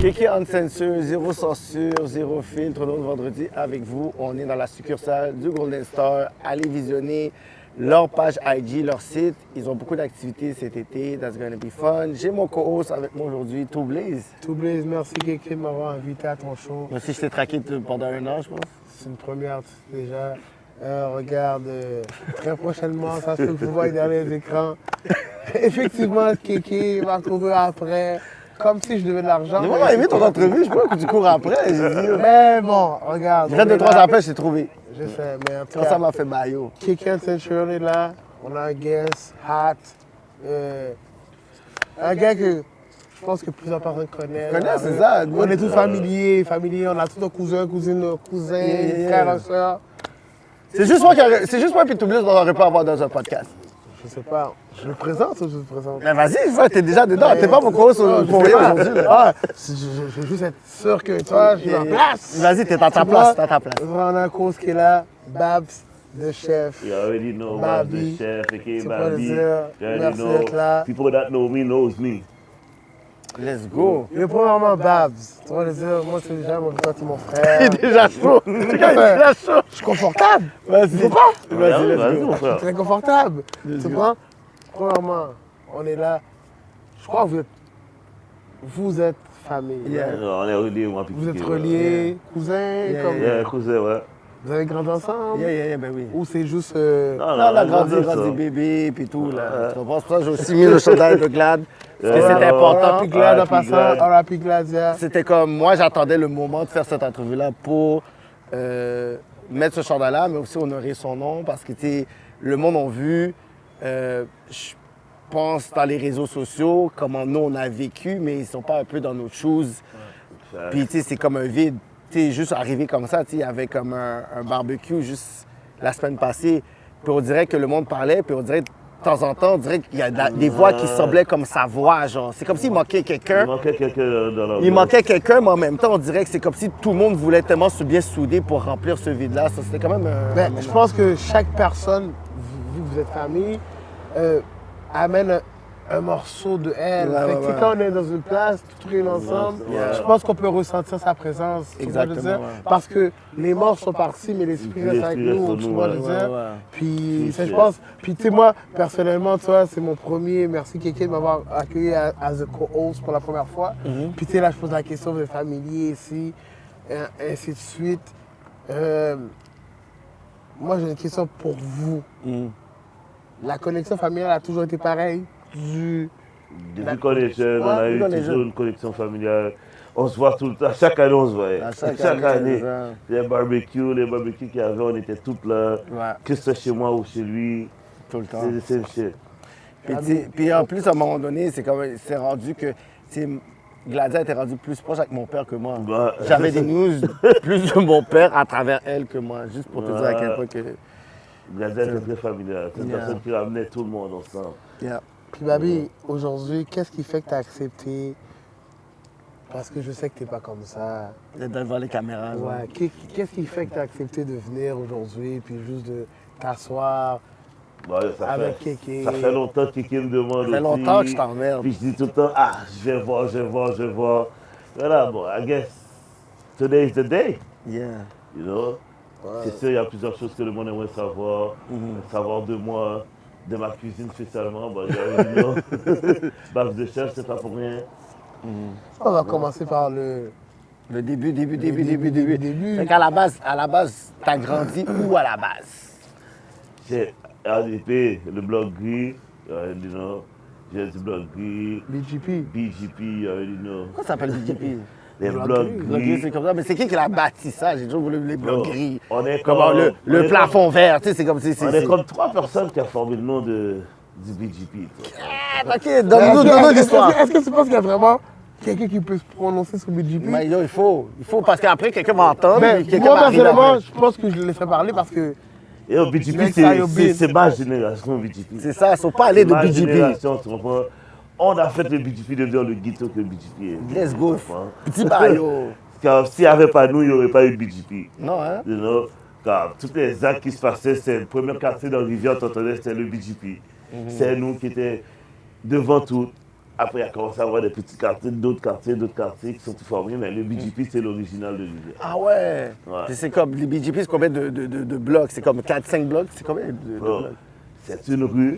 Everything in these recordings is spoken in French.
Kéké Uncensored, zéro censure, zéro filtre, l'autre vendredi avec vous. On est dans la succursale du Golden Star. Allez visionner leur page IG, leur site. Ils ont beaucoup d'activités cet été. That's gonna be fun. J'ai mon co-host avec moi aujourd'hui, Two Blaze. Two Blaze, merci Kéké de m'avoir invité à ton show. Moi aussi, je t'ai traqué pendant un an, je pense. C'est une première déjà. Regarde, très prochainement, ça se peut que vous voyez dans les écrans. Effectivement, Kéké va courir après, comme si je devais de l'argent. J'ai vraiment aimé ton entrevue, je sais pas que tu cours après. J'ai dit, Mais bon, regarde. j'ai fait 2-3 appels, je t'ai trouvé. Je sais, mais en tout Quand ça cas, m'a fait maillot. Kéké Uncensored est là. On a un guest, Hat. Un gars que je pense que plusieurs personnes connaissent. C'est ça. On est tous familiers, on a tous nos cousins, cousines, frères, soeurs. C'est juste moi et Two Blaze qu'on aurait pu avoir dans un podcast. Je sais pas, je le présente ou je le présente? Mais vas-y, t'es déjà dedans. T'es pas mon co-host pour rien aujourd'hui. Ah, je veux juste être sûr que toi, je suis en place. Vas-y, t'es à ta place, t'es à ta place. On a un cause qui est là, Babs, le chef. You already know Babi. the chef, aka C'est pas Babi. le You already Merci know. d'être là. People that know me knows me. Let's go. Mais premièrement, Babs, tu vois le dire, moi c'est déjà mon toi, tu es mon frère. Il est déjà chaud. Il est déjà chaud. Je suis confortable. Vas-y. Tu pas? Vas-y, let's Vas-y, go. mon Je suis frère. très confortable. Let's Tu go. comprends? Premièrement, on est là. Je crois que vous êtes famille. Yeah. On est reliés, moi, puis Vous êtes Kiki, reliés, cousins, Yeah, comme Ouais, cousin, ouais. vous avez grandi ensemble? Ben oui. Ou c'est juste. Non, on a grandi ça. bébé, puis tout, là. Tu comprends? C'est pour ça que j'ai aussi mis le chandail de Glad. Parce que c'était Ouais, important. R.I.P. Glad en R.I.P. passant. Glad. R.I.P. Glad, yeah. C'était comme, moi, j'attendais le moment de faire cette entrevue-là pour mettre ce chandail-là, mais aussi honorer son nom, parce que, tu sais, le monde a vu, je pense, dans les réseaux sociaux, comment nous, on a vécu, mais ils sont pas un peu dans nos choses. Puis, tu sais, c'est comme un vide. Tu sais, juste arrivé comme ça, tu sais, il y avait comme un barbecue juste la semaine passée. Puis on dirait que le monde parlait, puis on dirait, de temps en temps, on dirait qu'il y a des voix qui semblaient comme sa voix, genre. C'est comme s'il manquait quelqu'un. Il manquait quelqu'un dans la Il manquait quelqu'un, mais en même temps, on dirait que c'est comme si tout le monde voulait tellement se bien souder pour remplir ce vide-là. Ça, c'était quand même un Ben, moment. je pense que chaque personne, vu que vous êtes famille, amène un morceau de elle. Ouais, Fait que, ouais, tu sais, ouais. quand on est dans une place, tout réunis ensemble, Yeah. je pense qu'on peut ressentir sa présence. Tu vois le Exactement, dire? ouais. Parce que les morts sont partis, mais l'esprit reste avec L'esprit reste nous, en tu nous, vois ouais. le Ouais, dire? ouais. Puis, C'est ça, je sûr. pense. Puis, tu sais, moi, personnellement, tu vois, c'est mon premier. Merci, Kéké, de m'avoir accueilli as a co-host pour la première fois. Puis, tu sais, là, je pose la question, vous êtes familier ici, ainsi de suite. Moi, j'ai une question pour vous. La connexion familiale a toujours été pareille? Depuis qu'on est jeune, on a Ouais, eu depuis qu'on est toujours jeune. une connexion familiale. On se voit tout le temps. Chaque année, on se voyait. À chaque année, c'est ça. Les barbecues qu'il y avait, on était toutes là. Ouais. Que ce soit chez moi ou chez lui. Tout le temps. C'est le same shit. Puis, tu sais, puis en plus, à un moment donné, c'est rendu que, tu sais, Gladia était rendue plus proche avec mon père que moi. Ouais. J'avais des news plus de mon père à travers elle que moi, juste pour te dire à quel point que... Gazelle était très familial. C'est une Yeah. personne qui ramenait tout le monde ensemble. Yeah. Puis Babi, aujourd'hui, qu'est-ce qui fait que tu as accepté? Parce que je sais que tu n'es pas comme ça. D'être devant les caméras. là. Ouais. Qu'est-ce qui fait que tu as accepté de venir aujourd'hui, puis juste de t'asseoir Bon, avec Kéké? ça fait longtemps que Kéké me demande Ça fait aussi. longtemps que je t'emmerde. Puis je dis tout le temps, ah, je vais voir. Voilà, bon, I guess today is the day, Yeah. you know. C'est sûr, il y a plusieurs choses que le monde aimerait savoir. Savoir de moi, de ma cuisine spécialement. Bon, you know. Bave de chef, c'est pas pour rien. On va commencer par le... Le début. début. Fait qu'à la base, t'as grandi où à la base? J'ai RDP, le blog gris, you know. J'ai du blog gris, BGP. BGP, you know. Pourquoi ça s'appelle BGP? Les blogs Bloc gris, gris. c'est comme ça. Mais c'est qui l'a bâti ça? J'ai toujours voulu les blocs Bon, gris. on est Comme comme- le on est plafond vert, tu sais, c'est comme... On est comme 3 personnes qui ont formé le nom du BGP. Ah, OK, donne-nous l'histoire. Est-ce que tu penses qu'il y a vraiment quelqu'un qui peut se prononcer sur BGP? Mais yo, il faut, parce qu'après, quelqu'un va entendre, Ben, puis quelqu'un moi, va arriver personnellement, après. je pense que je le laisserai parler parce que... Et au BGP, Next time you'll be- c'est ma génération BGP. C'est ça, il ne faut pas aller de ma BGP. génération, tu comprends? On a fait le BGP devenir le ghetto que le BGP est. Let's go. Tu comprends? Petit bayo. Car s'il n'y avait pas nous, il n'y aurait pas eu de BGP. Non, hein? You know? Car tous les actes qui se passaient, c'est le premier quartier dans la rivière, t'entendais, c'était le BGP. C'est nous qui étions devant tout, Après, il a commencé à avoir des petits quartiers, d'autres quartiers qui sont tout formés, mais le BGP, c'est l'original de Rivière. Ah ouais? Ouais. Puis c'est comme, les BGP, c'est combien de blocs? C'est comme 4-5 blocs? C'est combien de Bon, blocs? c'est une rue,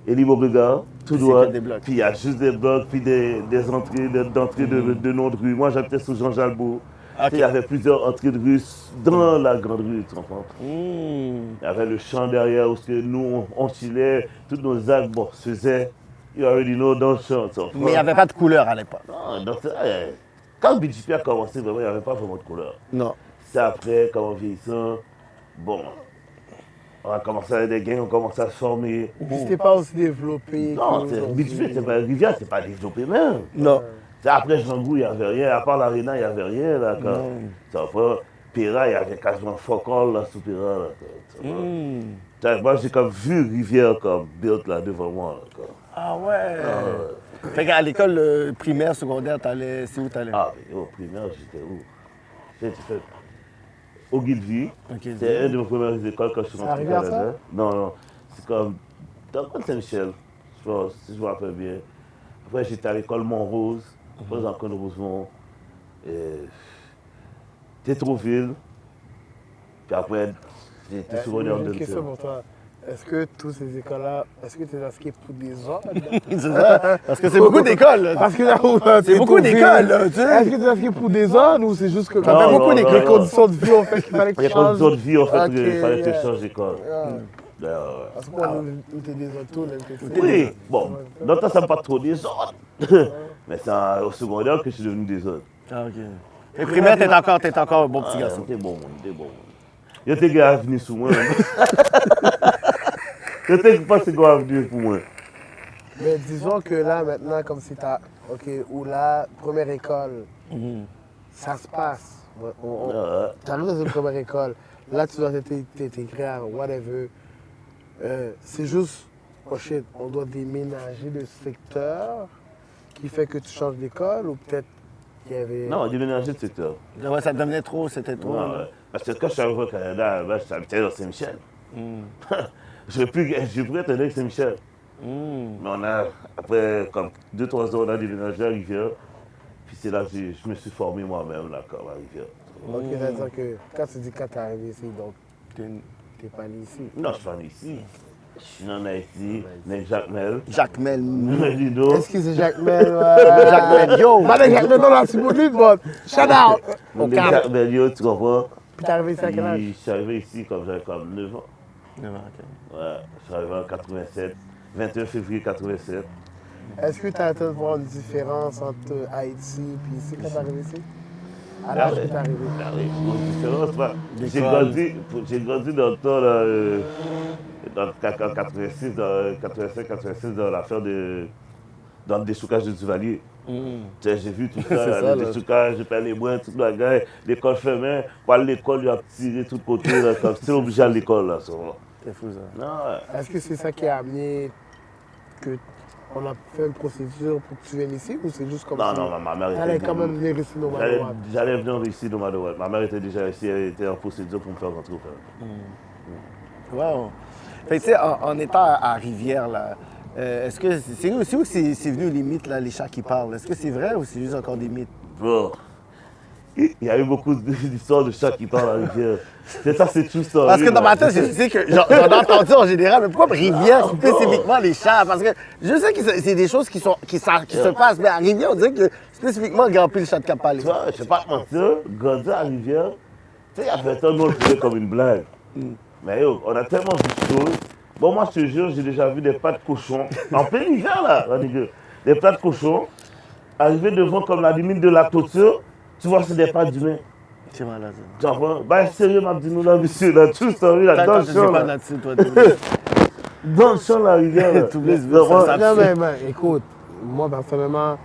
Élie Beauregard, tout Puis c'est droit, que des blocs. puis il y a juste des blocs, puis des entrées, d'entrées de noms de rue. Moi, j'habitais sous Jean Jalbot. Ok. Il y avait plusieurs entrées de rue dans la grande rue, tu comprends? Hmm. Il y avait le champ derrière où nous, on chillait, tous nos actes, bon, se faisaient, you already know, dans le champ, tu comprends? Mais il n'y avait pas de couleur à l'époque. Non, donc, quand le BGP a commencé, vraiment, il n'y avait pas vraiment de couleur. Non. C'est après, quand on vieillissant, bon, on a commencé à avoir des gangs, on commence à se former. Puis c'était pas aussi développé. Non, qu'aujourd'hui. BGP, c'est pas Rivière, c'est pas développé même. Non. C'est après Jean-Gou, il n'y avait rien. À part l'Arena, il n'y avait rien. Là, quand, tu comprends? Pira, il y avait quasiment Focol là, sous Pira. Là, tu comprends? Tu vois, moi, j'ai comme vu Rivière comme built là devant moi. Là, quoi. Ah ouais. Fait qu'à l'école primaire, secondaire, c'est où t'allais? Ah, mais au primaire, j'étais où? J'ai fait au Guilvy. Ok, C'est une de mes premières écoles quand je suis rentré au Rivière, Canada. ça? Non. C'est comme dans le coin de Saint-Michel, je pense, si je me rappelle bien. Après, j'étais à l'école Montrose, après, dans le coin de Rosemont. Tétroville. Puis après, j'étais sur J'ai l'honneur une de question pour toi. Est-ce que toutes ces écoles-là, est-ce que tu es inscrit pour des ordres? C'est ça? Parce que c'est beaucoup d'écoles. là. Parce que là, C'est beaucoup d'écoles, là, tu sais. Est-ce que tu es inscrit pour des ordres ou c'est juste que Ça fait beaucoup les d'écoles. conditions de vie ont fait qu'il fallait que Les tu changes? conditions de vie, en fait, Ok, il fallait que je yeah. change d'école. Parce qu'on était des autos, là, Oui, bon, dans le temps, ça ne pas trop des autres. Mais c'est au secondaire que je suis devenu des autres. Ah, ok. Et primaire, t'es encore un bon petit garçon. T'es bon, t'es bon. Je t'ai gars à venir sous moi. Je t'ai pas c'est quoi à venir pour moi. Mais disons que là, maintenant, comme si t'as, OK, ou là, première école, ça se passe. Tu arrives dans une première école, là, tu dois t'intégrer à whatever. C'est juste, oh shit, on doit déménager de secteur qui fait que tu changes d'école ou peut-être qu'il y avait... Non, déménager de secteur. Ouais, ça devenait trop, c'était trop. Non, là. parce que quand je suis arrivé au Canada, j'habitais dans Saint-Michel. Je pourrais être avec Saint-Michel. Mais on a, après, comme 2-3 ans, on a déménagé à Rivière. Puis c'est là que je me suis formé moi-même, là, comme à Rivière. Ok, c'est-à-dire que quand tu dis quand t'es arrivé ici, donc t'es pas né ici. Non, je suis pas né ici. Je suis né en Haïti, né Jacques Mel. Jacques Mel. Lido. Excusez Jacques Mel. Jacques Mel, yo! Madame Jacques Mel dans la Simonie, bon. Shout out! Né Jacques Mel, yo, tu comprends? Puis t'es arrivé ici à quel âge? Puis je suis arrivé ici comme j'avais comme 9 ans. Ok. Ouais, je suis arrivé en 87, 21 février 87. Est-ce que tu as de voir une différence entre Haïti et ici quand t'es arrivé ici? À l'âge que t'es arrivé. Ah oui, une différence, moi. J'ai L'école. grandi dans le temps, là, dans 86, 85-86, dans l'affaire dans le dessoucage de Duvalier. Tu sais, j'ai vu tout ça, C'est là, ça, le là. dessoucage, j'ai les bois, tout la gueule, l'école fermée, pour aller à l'école, il a tiré de tous côtés, là, comme c'était obligé à l'école, là, sûrement. C'est fou, ça. Non, ouais. Est-ce que c'est ça qui a amené que on a fait une procédure pour que tu viennes ici ou c'est juste comme Non, si non, ma mère elle est était... quand même venue ici no matter what? J'allais venir ici, no matter what. Ma mère était déjà ici, elle était en procédure pour me faire rentrer au Canada. Wow. Fait que, tu sais, en étant à Rivière, là, est-ce que c'est où que c'est venu les mythes, là, les chats qui parlent? Est-ce que c'est vrai ou c'est juste encore des mythes? Bro, il y a eu beaucoup d'histoires de chats qui parlent à Rivière. C'est ça, c'est true story. Parce que dans ma là. tête, je sais que j'en ai entendu en général, mais pourquoi Rivière spécifiquement les chats? Parce que je sais que c'est des choses qui se passent, mais à Rivière, on dirait que spécifiquement Grand Prix le chat de Cap-Palais. Tu vois, je sais pas te mentir, grandir à Rivière, tu sais, il y avait un temps, nous, on le faisait comme une blague. Mais yo, on a tellement vu de choses. Bon, moi, je te jure, j'ai déjà vu des pattes de cochon, en plein hiver, là, la nigga. Des pattes de cochon, arriver devant comme la limite de la clôture, tu vois, c'est des pattes d'humains. C'est malade. Tu comprends? Bah, sérieux, m'a dit nous là, monsieur, là, tout story, là, dans le champ, pas là. là-dessus, toi. Dans le champ, la rivière, là. Tous les Vraiment, ça- Non, mais écoute, moi personnellement.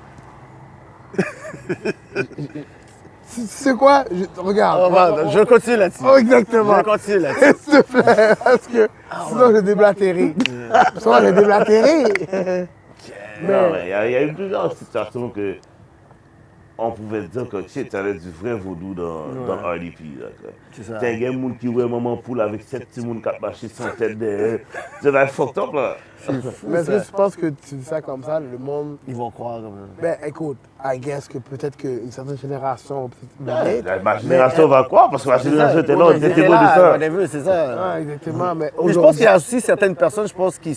C'est quoi? Regarde. Je continue là-dessus. Oh, exactement. Je continue là-dessus. S'il te plaît, parce que sinon je déblatéris. Sinon je déblatéris. non, mais il y a eu plusieurs situations que on pouvait dire que tu avais du vrai vaudou dans le RDP. C'est ça. T'as un gars qui ouais maman poule avec 7 petits mouns qui a marché sans tête derrière. C'est la fucked up là. Mais est-ce que tu penses que tu dis ça comme ça, le monde... Ils vont croire comme ça. Ben écoute, I guess que peut-être qu'une certaine génération... Ma génération va quoi? Parce que ma génération était là, on était témoin de ça. Whatever, c'est ça. Ah, exactement, mais Mais je pense qu'il y a aussi certaines personnes, je pense, qui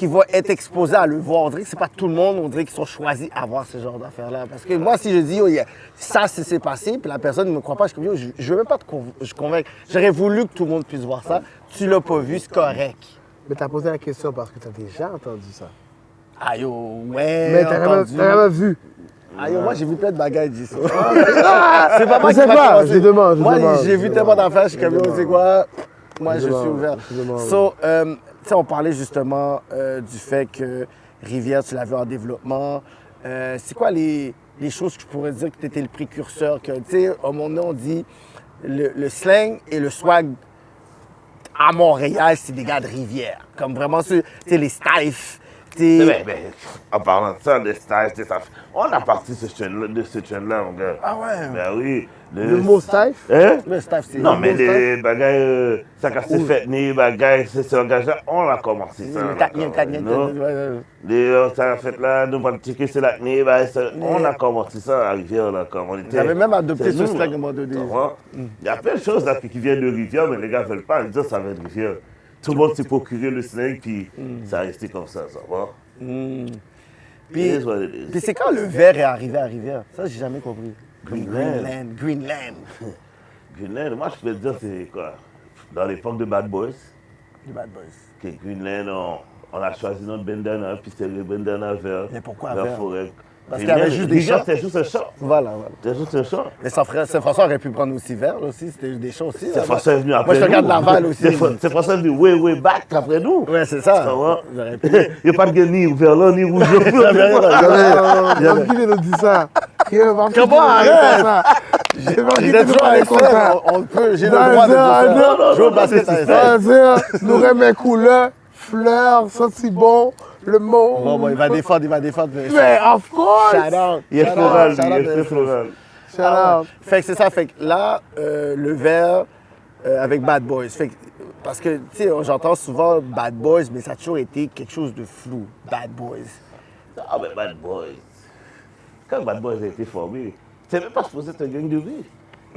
vont être exposés à le voir. On dirait que c'est pas tout le monde, on dirait qu'ils sont choisis à voir ce genre d'affaires-là. Parce que moi, si je dis, oh, ça, c'est passé, puis la personne ne me croit pas, je suis comme, yo, je veux même pas te convaincre. J'aurais voulu que tout le monde puisse voir ça. Tu l'as pas vu, c'est correct. Mais t'as posé la question parce que t'as déjà entendu ça. Ah yo, ouais, Mais t'as jamais vu. Ah yo, moi, j'ai vu plein de bagages dire ça. C'est pas moi qui sais m'a pas, commencé. je demande. Moi, j'ai vu tellement d'affaires, je suis comme, yo, c'est quoi? Moi, je suis ouvert. So, tu sais, on parlait justement du fait que Rivière, tu l'as vu en développement. C'est quoi les choses que je pourrais dire que tu étais le précurseur? Que, tu sais, à mon nom, on dit le slang et le swag à Montréal, c'est des gars de Rivière. Comme vraiment, tu sais, les Stife. Mais, en parlant de ça, des stages, on a parti de ce trend-là, mon gars. Ah ouais? Ben oui. Le mot Stife? Hein? Le Stife, c'est... Non, mais les bagailles, ça casse les fêtes, les bagages, c'est engagé, on a commencé ça. Ça a fait là, nous, on checker c'est l'acné, on a commencé ça à Rivière, là, comme on était. J'avais même adopté ce slang à un moment donné. Il y a plein de choses là, qui viennent de Rivière, mais les gars ne veulent pas dire ça vient de Rivière. Tout le monde s'est procuré le slang, puis ça a resté comme ça va. Puis c'est quand le verre est arrivé à Rivière? Ça, j'ai jamais compris. Greenland. Greenland, moi je peux te dire, c'est quoi? Dans l'époque de Bad Boys. Les Bad Boys. Que Greenland, on a choisi notre bandana, puis c'était le bandana vert. Mais pourquoi vert? Forêt. Parce qu'il y avait juste des chats. C'était juste un chat. Voilà. C'était juste un chat. Mais Saint-François aurait pu prendre aussi vert aussi, c'était des chats aussi. C'est François est venu après Moi, je nous. regarde Laval aussi. C'est François est venu way back après nous. Ouais, c'est ça. Il n'y a pas de gueule ni vert là, ni rouge. Qui nous dit ça? Comment arrête? J'ai toujours allé faire. On peut, j'ai le droit de faire. Jouer au basket à SF. Nous remet couleur, fleurs, senti bon, le mot. Bon, il va défendre. Mais of course! Shout out. Il est floral, il est floral. Shout out. Fait que c'est ça, fait que là, le vert avec Bad Boys. Fait que, parce que, tu sais, j'entends souvent Bad Boys, mais ça a toujours été quelque chose de flou, Bad Boys. Ah, mais Bad Boys. Quand Bad Boys a été formé, c'est même pas supposé être un gang de vie.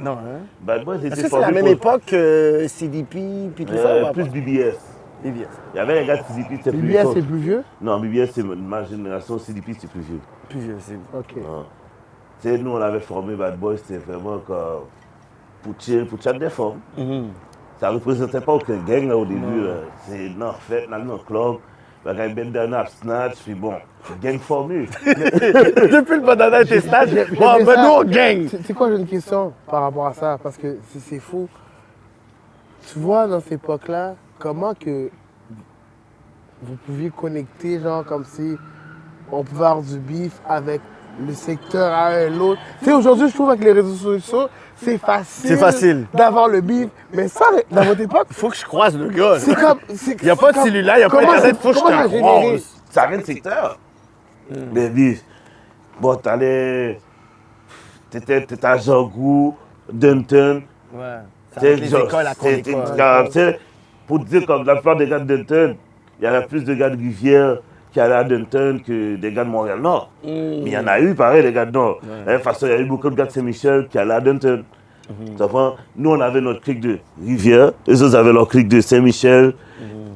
Non, hein? Bad Boys a Est-ce été que c'est formé. la même époque que CDP puis tout ça? Plus BBS. BBS. Il y avait les gars de CDP, c'était plus BBS, c'est plus vieux? Non, BBS, c'est ma génération, CDP, c'est plus vieux. Plus vieux, c'est... OK. Tu sais, nous, on avait formé Bad Boys, c'était vraiment comme pour chill, pour chat des femmes. Ça ne représentait pas aucun gang là, au début. C'est dans la fête, dans le club. Il y a un bandana snatch, puis bon, gang formé. Depuis le bandana était stage, bon, ben nous, on gang. C'est quoi, j'ai une question par rapport à ça, parce que c'est fou. Tu vois, dans cette époque-là, comment que vous pouviez connecter, genre comme si on pouvait avoir du beef avec le secteur à un l'autre. Tu sais, aujourd'hui, je trouve avec les réseaux sociaux, c'est facile d'avoir le beef. Mais ça, dans votre époque, Il faut que je croise le gars. c'est comme... Il n'y a pas de cellulaire, il n'y a pas d'internet, il faut que je te croise. Ça vient de secteur. Baby, bon, t'étais à Jangou, Dunton. Ouais. Ça les écoles à Pour dire comme la plupart des gars de Dunton, il y avait plus de gars de Rivière qui allaient à Dunton que des gars de Montréal-Nord. Mais il y en a eu, pareil, des gars de Nord. De la même façon, il y a eu beaucoup de gars de Saint-Michel qui allaient à Dunton. Nous, on avait notre clique de Rivière, eux autres avaient leur clique de Saint-Michel,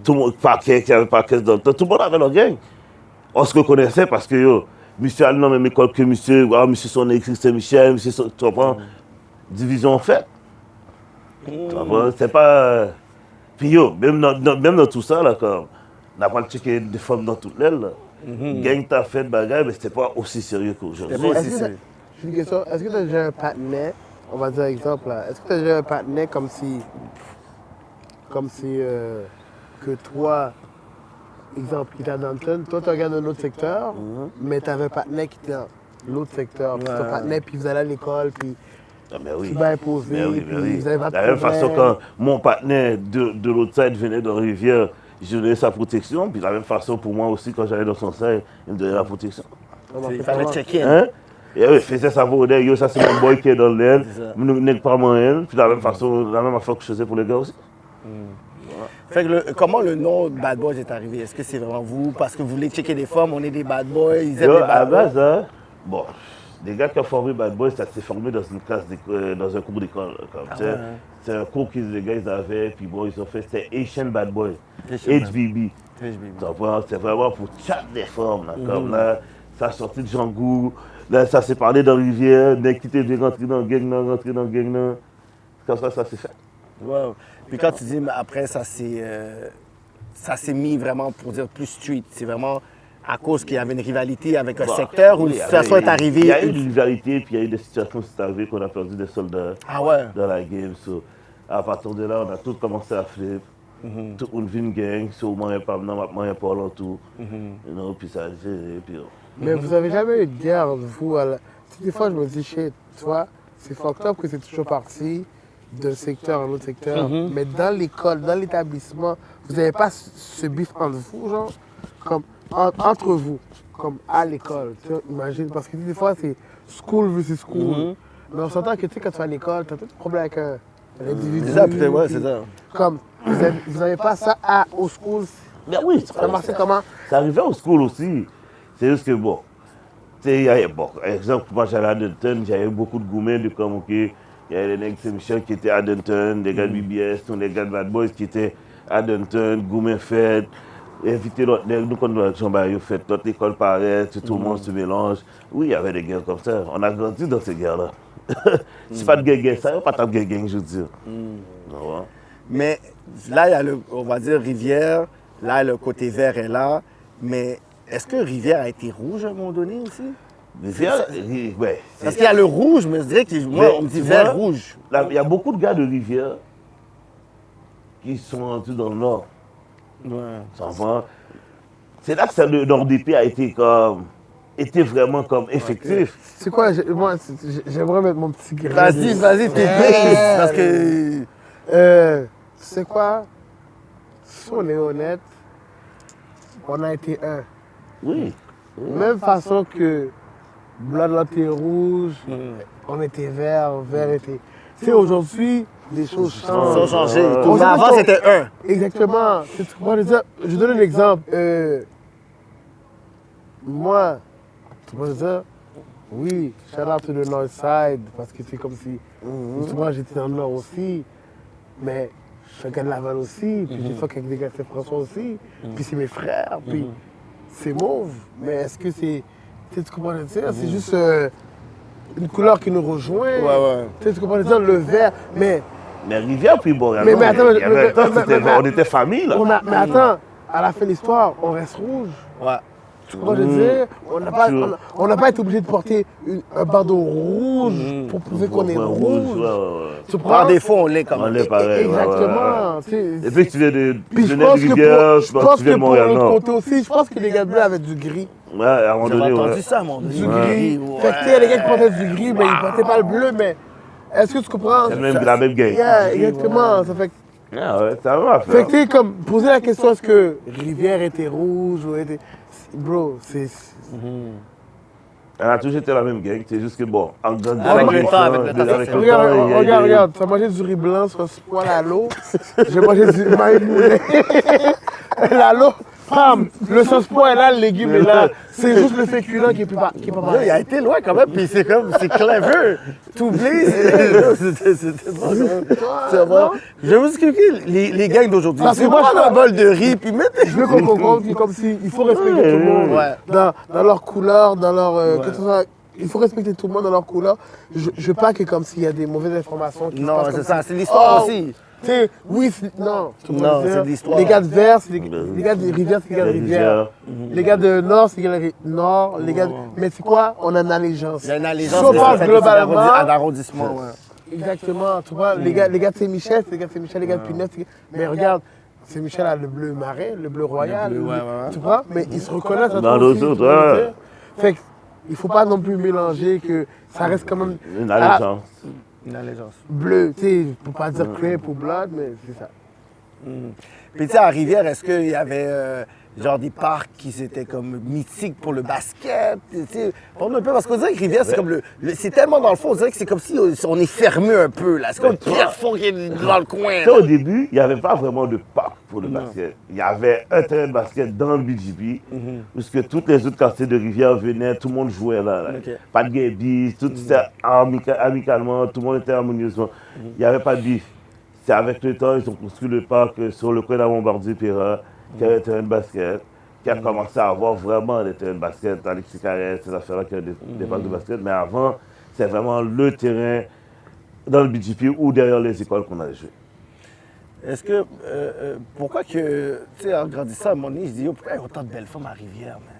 tout le monde, Parquet, qui avait Parquet dans tout le monde avait leur gang. On se reconnaissait parce que, yo, monsieur a la même école que monsieur, monsieur son écrit Saint-Michel, monsieur son, tu comprends? Division en fait. Tu comprends? C'est pas... Puis yo, même dans tout ça, là, comme, on n'a pas checké des femmes dans toute l'aile, là. Gang t'a fait de bagaille, mais c'était pas aussi sérieux qu'aujourd'hui. J'ai une question. Est-ce que tu as déjà un patinet, on va dire exemple, là, est-ce que tu as déjà un patinet comme si que toi, exemple, qui était à Danton, toi tu regardes un autre secteur, mais tu avais un patinet qui était dans l'autre secteur, puis ton patinet, puis vous allez à l'école, puis Ah, mais oui. tu vas imposer, Mais oui, mais puis oui. vous avez De pas de la même façon, problème. quand mon partenaire de l'autre side venait de Rivière, je donnais sa protection. Puis de la même façon, pour moi aussi, quand j'allais dans son side, il me donnait la protection. Il fallait checker. Hein? Et oui, faisait ça pour eux, yo, ça c'est mon boy qui est dans l'aile, C'est ça. nous n'est pas moyen, puis de la même façon, la même affaire que je faisais pour les gars aussi. Fait que comment le nom Bad Boys est arrivé? Est-ce que c'est vraiment vous? Parce que vous voulez checker des femmes, on est des Bad Boys, ils aiment Yo, les à Bad Boys. base, hein, bon, les gars qui ont formé Bad Boy, ça s'est formé dans une classe, dans un cours d'école. C'est un cours que les gars ils avaient, puis bon, ils ont fait, c'était Asian Bad Boy, Asian Bad HBB. Tu comprends? C'est vraiment pour chat des formes. Là, comme là, ça a sorti de Django, là, ça s'est parlé dans Rivière, dès qu'il était rentré dans le gang, rentrer dans le gang. Comme ça s'est fait. Wow. Puis quand tu dis, mais après, ça s'est mis vraiment pour dire plus street. C'est vraiment à cause qu'il y avait une rivalité avec un secteur où une situation est arrivée. Il y a eu une rivalité, puis il y a eu des situations qui sont arrivées qu'on a perdu des soldats Ah ouais? dans la game. So, à partir de là, on a tous commencé à flip. Tout le monde vit une gang, so, moi, pas maintenant, moi, pas là, tout. You know, puis ça a géré, puis... Mais vous avez jamais eu de guerre entre vous. Des fois, je me dis, shit, tu vois, c'est fucked up que c'est toujours parti d'un secteur à un autre secteur. Mais dans l'école, dans l'établissement, vous n'avez pas ce bif entre vous, genre, comme entre vous, comme à l'école. Tu vois, imagine, parce que des fois, c'est school versus school. Mais on s'entend que tu sais, quand tu vas à l'école, tu as tout le problème avec un individu. C'est ça, peut-être, ouais, c'est ça. Comme, vous n'avez pas ça au school. Mais oui, Ça marchait comment? ça arrivait au school aussi. C'est juste que bon, tu sais, bon, par exemple, moi j'allais à Denton, j'avais beaucoup de gourmets de comme, ok, il y avait les nègres Saint-Michel qui étaient à Denton, des gars de BBS, les gars de Bad Boys qui étaient à Denton, gourmets fêtes, inviter l'autre nègre, nous quand nous avons fait notre école pareille, tout le monde se mélange. Oui, il y avait des guerres comme ça. On a grandi dans ces guerres-là. C'est pas de guerre, ça, pas de guerre, je veux dire. Non, Mais là, il y a on va dire Rivière, là, le côté vert est là. Mais est-ce que Rivière a été rouge à un moment donné aussi? Rivière, ouais. Parce qu'il y a le rouge, mais je dirais que moi, on me dit tu vert vois, rouge. là, il y a beaucoup de gars de Rivière qui sont rentrés dans le Nord. Ouais. Tu comprends? C'est là que le NordDP a été vraiment comme effectif. C'est quoi? Moi, j'aimerais mettre mon petit grain. Vas-y, t'es base. Parce que. C'est quoi? Si on est honnête, on a été un. Oui. Même façon que Blood là était rouge, on était vert était. Tu sais, aujourd'hui, les choses changent. Ils ont changé. On Mais sait avant, qu'on- c'était un. Exactement. Tu comprends déjà? Je donne un exemple. Moi, tu vois ça? Oui, shout out to the North Side, parce que c'est comme si, moi j'étais dans le Nord aussi, mais je suis un gars de Laval aussi, puis j'ai fuck avec des gars de Saint-François aussi, puis c'est mes frères, puis c'est mauve, mais est-ce que c'est, tu comprends ce que je veux dire? C'est juste une couleur qui nous rejoint, Ouais. tu comprends ce que je veux dire? Le vert, mais Rivière, puis bon, Mais attends, il y avait un temps, mais- on était famille, là. mais attends, à la fin de l'histoire, on reste rouge. Ouais. Tu comprends ce que je veux dire? On n'a pas été obligé de porter un bandeau rouge pour prouver qu'on est rouge. Tu Par comprends? défaut, on l'est quand On même. est pareil. Exactement. tu sais, Et puis que tu viens de Puis je Rivière, pense je pense que tu viens de pour Montréal, l'autre non? côté aussi, je pense que les gars de bleu avaient du gris. Ouais, à un moment J'avais donné, entendu ouais. ça, mon Du Dieu. gris. Ouais. Fait que tu sais, les gars qui portaient du gris, mais ils portaient pas le bleu, mais est-ce que tu comprends? C'est la même gang. Yeah, exactement. Ça fait que Ah ouais, c'est la même Fait affaire. que tu sais, comme, poser la question, est-ce que Rivière était rouge ou était... Bro, c'est... On a toujours été la même gang, c'est juste que bon, en grandissant, Avec le temps, avec le temps, avec le Regarde, temps, il y a- regarde, tu as mangé du riz blanc sur ce poil à l'eau. J'ai mangé du maïs moulé. La l'eau, pam, le sauce pois est là, le légume est là. C'est juste le féculent qui est pas Yo, il pareil. a été loin quand même, puis c'est comme, c'est clever. T'oublies, c'était bon. C'est bon. Je vais vous expliquer les gangs d'aujourd'hui. Parce que C'est moi, pas je- un bol de riz, puis mettez... Je veux qu'on comprenne que comme si il faut respecter tout le monde. Ouais. Dans leur couleur, dans leur... que ce soit- il faut respecter tout le monde dans leur couleur. Je veux pas que comme s'il y a des mauvaises informations qui se Non, passent c'est comme ça, c'est l'histoire Oh, aussi. Tu sais, oui, non. Tu vois Non, ce que je veux c'est dire? de l'histoire. Les gars de Vert, c'est les gars de Rivière, c'est les gars de Rivière. Les gars de Nord, c'est les gars de Nord. Les gars de... Mais c'est quoi? On a une allégeance. Il y a une allégeance Si on de parle fait globalement, d'arrondissement. Ouais. exactement. Tu vois, les gars de Saint-Michel, c'est les gars de Saint-Michel, les gars de Pinot. Mais regarde, Saint-Michel a le bleu marais, le bleu royal. Le bleu, ouais. Tu vois? Mais ils se reconnaissent entre Dans eux l'autre aussi, autre, tu vois ce que je veux ouais. dire? Fait que, il faut pas non plus mélanger que ça reste quand même Une allégeance. Une allégeance. bleu. Tu sais, pour pas dire crêpe ou blood, mais c'est ça. Puis tu sais, à Rivière, est-ce qu'il y avait genre des parcs qui étaient comme mythiques pour le basket. Tu sais, parle-nous un peu, parce qu'on dirait que Rivière, c'est comme c'est tellement dans le fond, on dirait que c'est comme si on est fermé un peu, là. C'est comme Pierrefonds qui est dans le coin. Tu sais, au début, il n'y avait pas vraiment de parc pour le basket. Il y avait un terrain de basket dans le BGP, puisque toutes les autres quartiers de Rivière venaient, tout le monde jouait là. Ok. Pas de gay beef, tout était amicalement, tout le monde était harmonieusement. Il n'y avait pas de beef. C'est avec le temps, ils ont construit le parc sur le coin de la Bombardier-Péra, qui avait un terrain de basket, qui a commencé à avoir vraiment des terrains de basket, Alexis Carrère, ces affaires-là qui ont des parcs de basket. Mais avant, c'est vraiment le terrain dans le BGP ou derrière les écoles qu'on allait jouer. Est-ce que, pourquoi que, tu sais, en grandissant à un moment donné, je dis, pourquoi il y a autant de belles femmes à Rivière, man?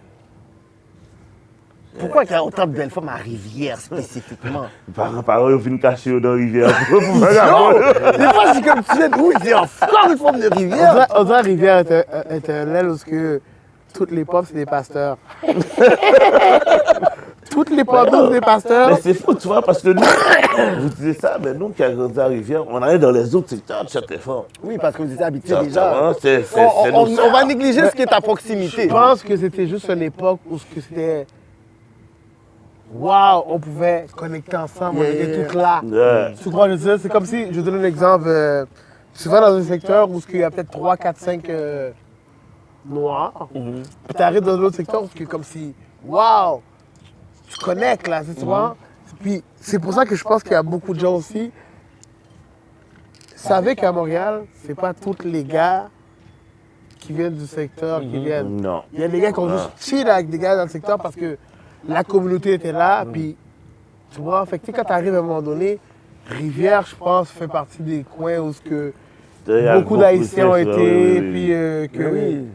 Pourquoi il y a autant de belles femmes à Rivière, spécifiquement? Par ils viennent cacher dans la rivière. Non! Des fois, c'est comme tu sais d'où, je dis, encore une forme de Rivière! On dirait Rivière est un aile où toutes les pop, c'est des pasteurs. Toutes les pop, c'est des pasteurs. Mais c'est fou, tu vois, parce que nous, vous disiez ça, mais nous qui avons grandi à Rivière, on allait dans les autres secteurs de Château-Fort. Oui, parce qu'on était habitués déjà. C'est On va négliger ce qui est à proximité. Je pense que c'était juste une époque où c'était... Waouh, on pouvait connecter ensemble, on était toutes là. Ouais. Tu crois que c'est comme si, je donne un exemple, tu vas dans un secteur où il y a peut-être 3, 4, 5 noirs, puis tu arrives dans un autre secteur où c'est comme si, waouh, tu connectes là, tu vois. Puis c'est pour ça que je pense qu'il y a beaucoup de gens aussi. Savez qu'à Montréal, c'est pas tous les gars qui viennent du secteur qui viennent. Non. Il y a des gars qui ont juste chill avec des gars dans le secteur parce que la communauté était là, puis tu vois, fait que, tu sais, quand tu arrives à un moment donné, Rivière, je pense, fait partie des coins où beaucoup d'Haïtiens ont été, puis que... Oui.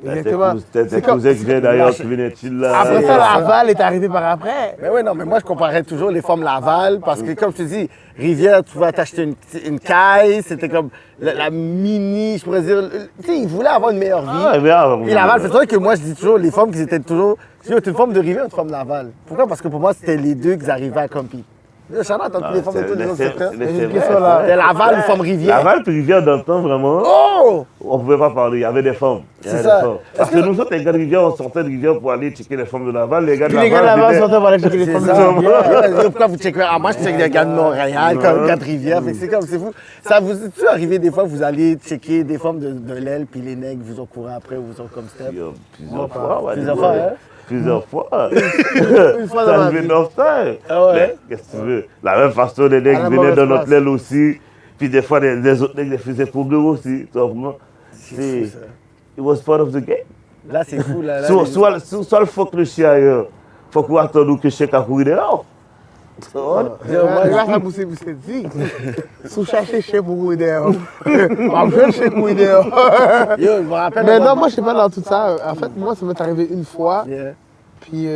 Exactement. C'était cousins qui viennent d'ailleurs, qui venaient là. Après ça, Laval est arrivé par après. Mais oui, non, mais moi, je comparais toujours les femmes Laval, parce que, comme je te dis, Rivière, tu vas t'acheter une caille, c'était comme la mini, je pourrais dire, tu sais, ils voulaient avoir une meilleure vie. Et Laval, c'est vrai que moi, je dis toujours, les femmes qui étaient toujours, tu es une femme de Rivière, une femme Laval. Pourquoi? Parce que pour moi, c'était les deux qui arrivaient à compter. Charlotte, dans tous les femmes de tous les autres secteurs. C'était Laval ou femme Rivière. Laval puis Rivière, dans le temps, vraiment, Oh! on ne pouvait pas parler. Il y avait des femmes. C'est ça. Parce que nous autres, les gars de Rivière, on sortait de Rivière pour aller checker les femmes de Laval. Les gars de Puis les gars de Laval sortaient pour aller checker les C'est femmes de ça. Rivière. Pourquoi vous checkez? Ah, moi, je check les gars de Montréal, comme les gars de Rivière. Fait que c'est comme, c'est fou. Ça vous est-tu arrivé des fois, vous allez checker des femmes de l'aile, puis les nègres vous ont couru après, vous ont comme step? Plusieurs fois, ouais. Plusieurs fois, hein? Plusieurs fois. Une fois dans Ça ma arrivait vie. dans le temps. Ah ouais? Mais qu'est-ce que tu veux? La même façon, les À nègres la venaient mauvaise dans notre place. aile aussi. Puis des fois, les autres nègres les faisaient pour eux aussi. Tu comprends? C'est fou, ça. It was part of the game. Là, c'est fou, là. Soit le faut que le chien ailleurs. Faut qu'on attende que le chien a couru dehors. Là, ça vous s'est dit. Sous chercher chez vous dehors. On veut chez vous dehors. Yo, je me rappelle. Mais non, moi, je sais pas dans tout ça. En fait, moi, ça m'est arrivé une fois. Yeah. Puis,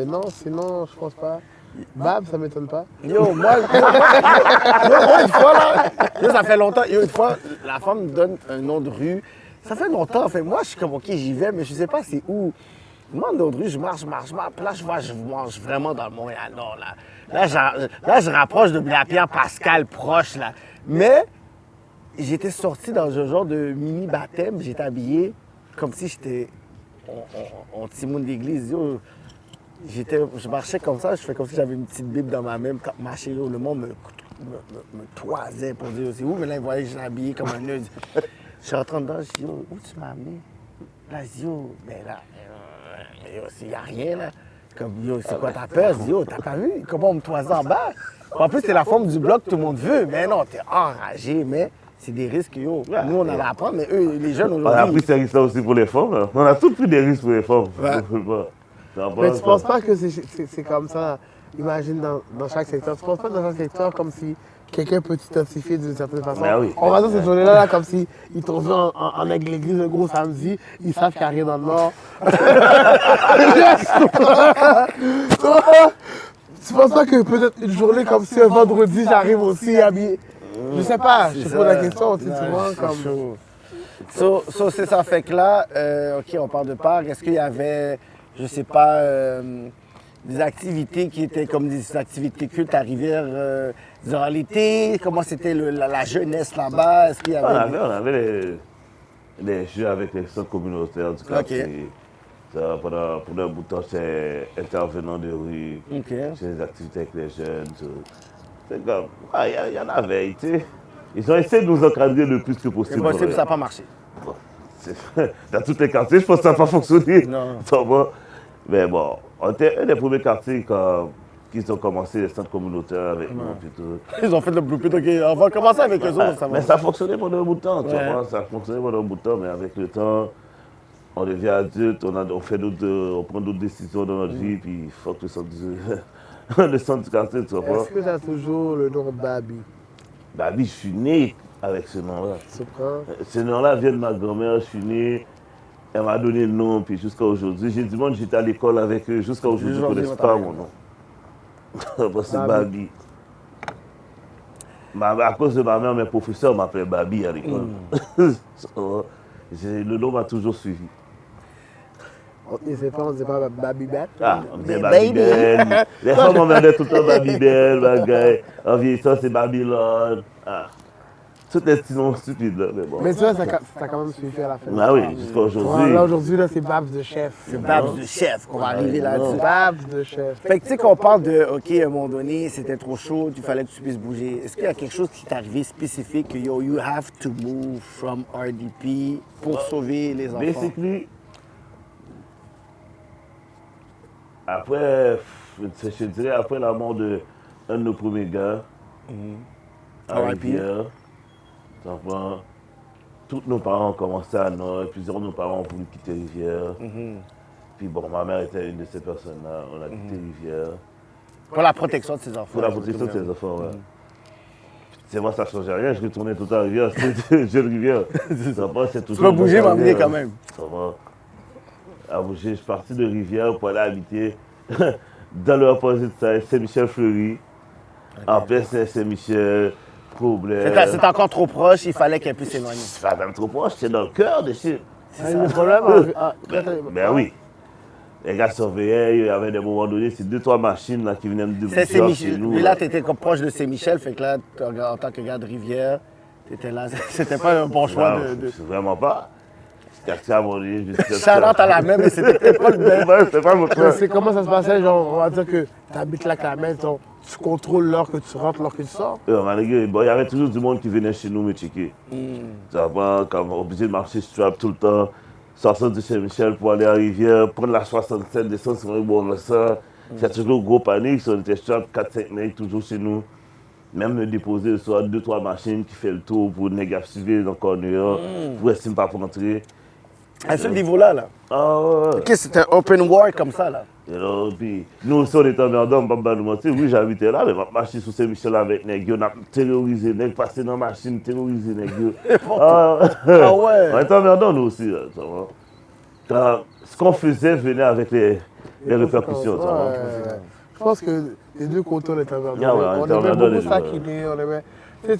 non, sinon, je pense pas. Bab, ça m'étonne pas. Yo, moi, une fois, là, yo, ça fait longtemps. Yo, une fois, la femme me donne un nom de rue. Ça fait longtemps. En fait, moi, je suis comme, OK, j'y vais, mais je sais pas c'est où. Moi, nom de rue, je marche. Puis là, je vois, je mange vraiment dans le Montréal-Nord, là. Là, je rapproche de la Pierre Pascal proche, là. Mais j'étais sorti dans un genre de mini-baptême. J'étais habillé comme si j'étais en Timoun d'église. Yo, je marchais comme ça, je fais comme si j'avais une petite Bible dans ma main. Quand je marchais, yo, le monde me toisait pour dire c'est où, mais là, ils voyaient que j'étais habillé comme un nœud. Je suis rentré dedans, je dis, yo, où tu m'as amené? Là, je dis, yo, ben là, il n'y a rien, là. Comme, yo, c'est quoi ta peur? Je dis, yo, t'as pas vu comment on me toisait en bas? En plus, c'est la forme du bloc que tout le monde veut. Mais non, t'es enragé, mais c'est des risques, yo. Nous, on allait apprendre, mais eux, les jeunes On a aujourd'hui. pris ces risques-là aussi pour les femmes. Hein. On a tous pris des risques pour les femmes. Ouais. Mais tu penses pas que c'est comme ça, imagine, dans chaque secteur. Tu penses pas que dans chaque secteur, comme si quelqu'un peut t'identifier d'une certaine façon. Ben oui. On va dire cette journée-là, là, comme si ils t'ont vu en l'église un gros samedi, ils savent qu'il n'y a rien dans le nord. Tu penses pas que peut-être une journée comme si un vendredi, j'arrive aussi habillé. Je sais pas, je te pose la question, tu vois, comme. C'est ça. Fait que là, OK, on parle de parc. Est-ce qu'il y avait, je sais pas, des activités qui étaient comme des activités cultes à Rivière durant l'été? Comment c'était la jeunesse là-bas? Est-ce qu'il y avait... On avait les jeux avec les centres communautaires du quartier. Ça, pendant un bout de temps, j'étais intervenant de rue, j'ai des activités avec les jeunes. C'est comme, il y en avait, tu sais. Ils ont essayé de nous encadrer le plus que possible. C'est possible, ça n'a pas marché. Bon, dans tous les quartiers, je pense que ça n'a pas fonctionné. Non. Mais bon, on était un des premiers quartiers qu'ils ont commencé les centres communautaires avec nous. Puis tout. Ils ont fait le blueprint, OK, on va commencer avec eux autres. Mais ça a fonctionné pendant un bout de temps, tu vois. Ça a fonctionné pendant un bout de temps, mais avec le temps, on devient adulte, on prend d'autres décisions dans notre vie, puis il faut que le centre du quartier, tu vois. Est-ce que tu as toujours le nom Babi? Babi, je suis né avec ce nom-là. Tu comprends? Ce nom-là vient de ma grand-mère, je suis né. Elle m'a donné le nom, puis jusqu'à aujourd'hui, j'ai du monde, j'étais à l'école avec eux, jusqu'à aujourd'hui, je ne connais pas mon nom. C'est Babi. À cause de ma mère, mes professeurs m'appelaient Babi à l'école. Le nom m'a toujours suivi. On ne disait pas Babi Belle? Ah, on disait Babi Belle. Les femmes, on vendait tout le temps Babi Belle, bagaille. En vieillissant, c'est Babylone. Ah. Tous les petits noms stupides, là, mais bon. Mais tu vois, ça t'a quand même suivi à la fin. Ah oui, jusqu'à aujourd'hui. Là, aujourd'hui, c'est Babs de chef. C'est Babs de chef qu'on va arriver là-dessus. Babs de chef. Fait que tu sais qu'on parle de, OK, à un moment donné, c'était trop chaud, il fallait que tu puisses bouger. Est-ce qu'il y a quelque chose qui t'est arrivé spécifique que, yo, you have to move from RDP pour sauver les enfants? Basically, après, je dirais, après la mort d'un de nos premiers gars, à Rivière, tous nos parents ont commencé à naître, plusieurs de nos parents ont voulu quitter Rivière. Puis bon, ma mère était une de ces personnes-là, on a quitté Rivière. Pour la protection de ses enfants. Pour la protection de ses enfants, ouais. C'est moi, ça ne changeait rien, je retournais tout le temps à Rivière, c'était jeune Rivière. C'est toujours. Tu vas bouger, m'amener quand même. Ça va. À bouger, je suis parti de Rivière pour aller habiter dans le opposite side, Saint-Michel-Fleury, en plein Saint-Michel. C'est encore trop proche, il fallait qu'elle puisse s'éloigner. C'est pas même trop proche, c'est dans le cœur de chez. Le problème, Ben oui. Les gars surveillaient, il y avait des moments donnés, c'est 2-3 machines là, qui venaient me dire chez nous. Puis là, tu étais comme proche de Saint-Michel, fait que là, en tant que gars de Rivière, tu étais là. C'était pas un bon choix de. Vraiment pas. Quartier abandonné, Charlotte à la même, mais c'était pas le même. C'était pas mon choix. C'est comment ça se passait, genre, on va dire que tu habites là, la maison, tu contrôles l'heure que tu rentres, l'heure que tu sors? Il y avait toujours du monde qui venait chez nous me checker. Tu vois, comme obligé de marcher strap tout le temps, sortir de Saint-Michel pour aller à Rivière, prendre la 67, descendre sur le bon ça. C'est toujours gros panique, on était strap 4-5 mecs toujours chez nous. Même me déposer le soir 2-3 machines qui fait le tour pour négatif suivre encore dehors, pour essayer de ne pas rentrer. À ce niveau-là, là. Ah ouais. OK, c'était un open war comme ça, là. Puis, nous aussi, on était en Verdun, on va nous mentir. Oui, j'habitais là, mais ma machine sous Saint-Michel avec les gars, on a terrorisé, les gars, passé dans la machine, terrorisé les gars. Ah ouais. On était en Verdun, nous aussi, là, ça va. Quand ce qu'on faisait venait avec les répercussions, ça va. Je pense que les deux côtés, on était en Verdun. Ah ouais, on aimait beaucoup taquiner, on aimait...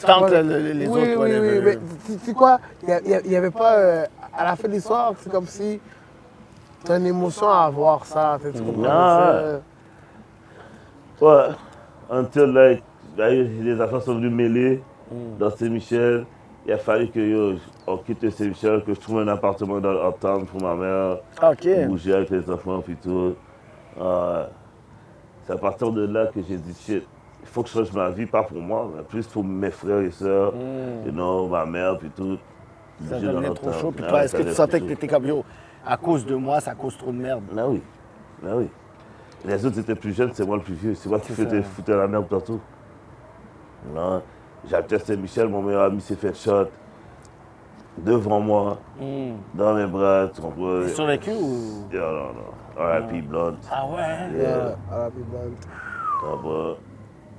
Tant que les autres... Oui, mais tu sais quoi, il n'y avait pas... à la fin de l'histoire, c'est comme si tu as une émotion à avoir ça, tu comprends? Ouais. Until, like, les affaires sont venues mêler dans Saint-Michel. Il a fallu qu'on quitte Saint-Michel, que je trouve un appartement dans l'Uptown pour ma mère. OK. Bouger avec les enfants et tout. C'est à partir de là que j'ai dit, shit, il faut que je change ma vie, pas pour moi, mais plus pour mes frères et sœurs, ma mère et tout. Ça devenait trop chaud. Puis toi, est-ce que tu sentais que tu étais comme, yo, à cause de moi, ça cause trop de merde? Ah oui. Ah oui. Les autres étaient plus jeunes, c'est moi le plus vieux. C'est moi qui foutais la merde partout. Non. J'habitais Saint-Michel, mon meilleur ami s'est fait shot devant moi, dans mes bras, tu comprends? Il a survécu ou? Non. R.I.P. Blunt. Ah ouais? R.I.P. Blunt.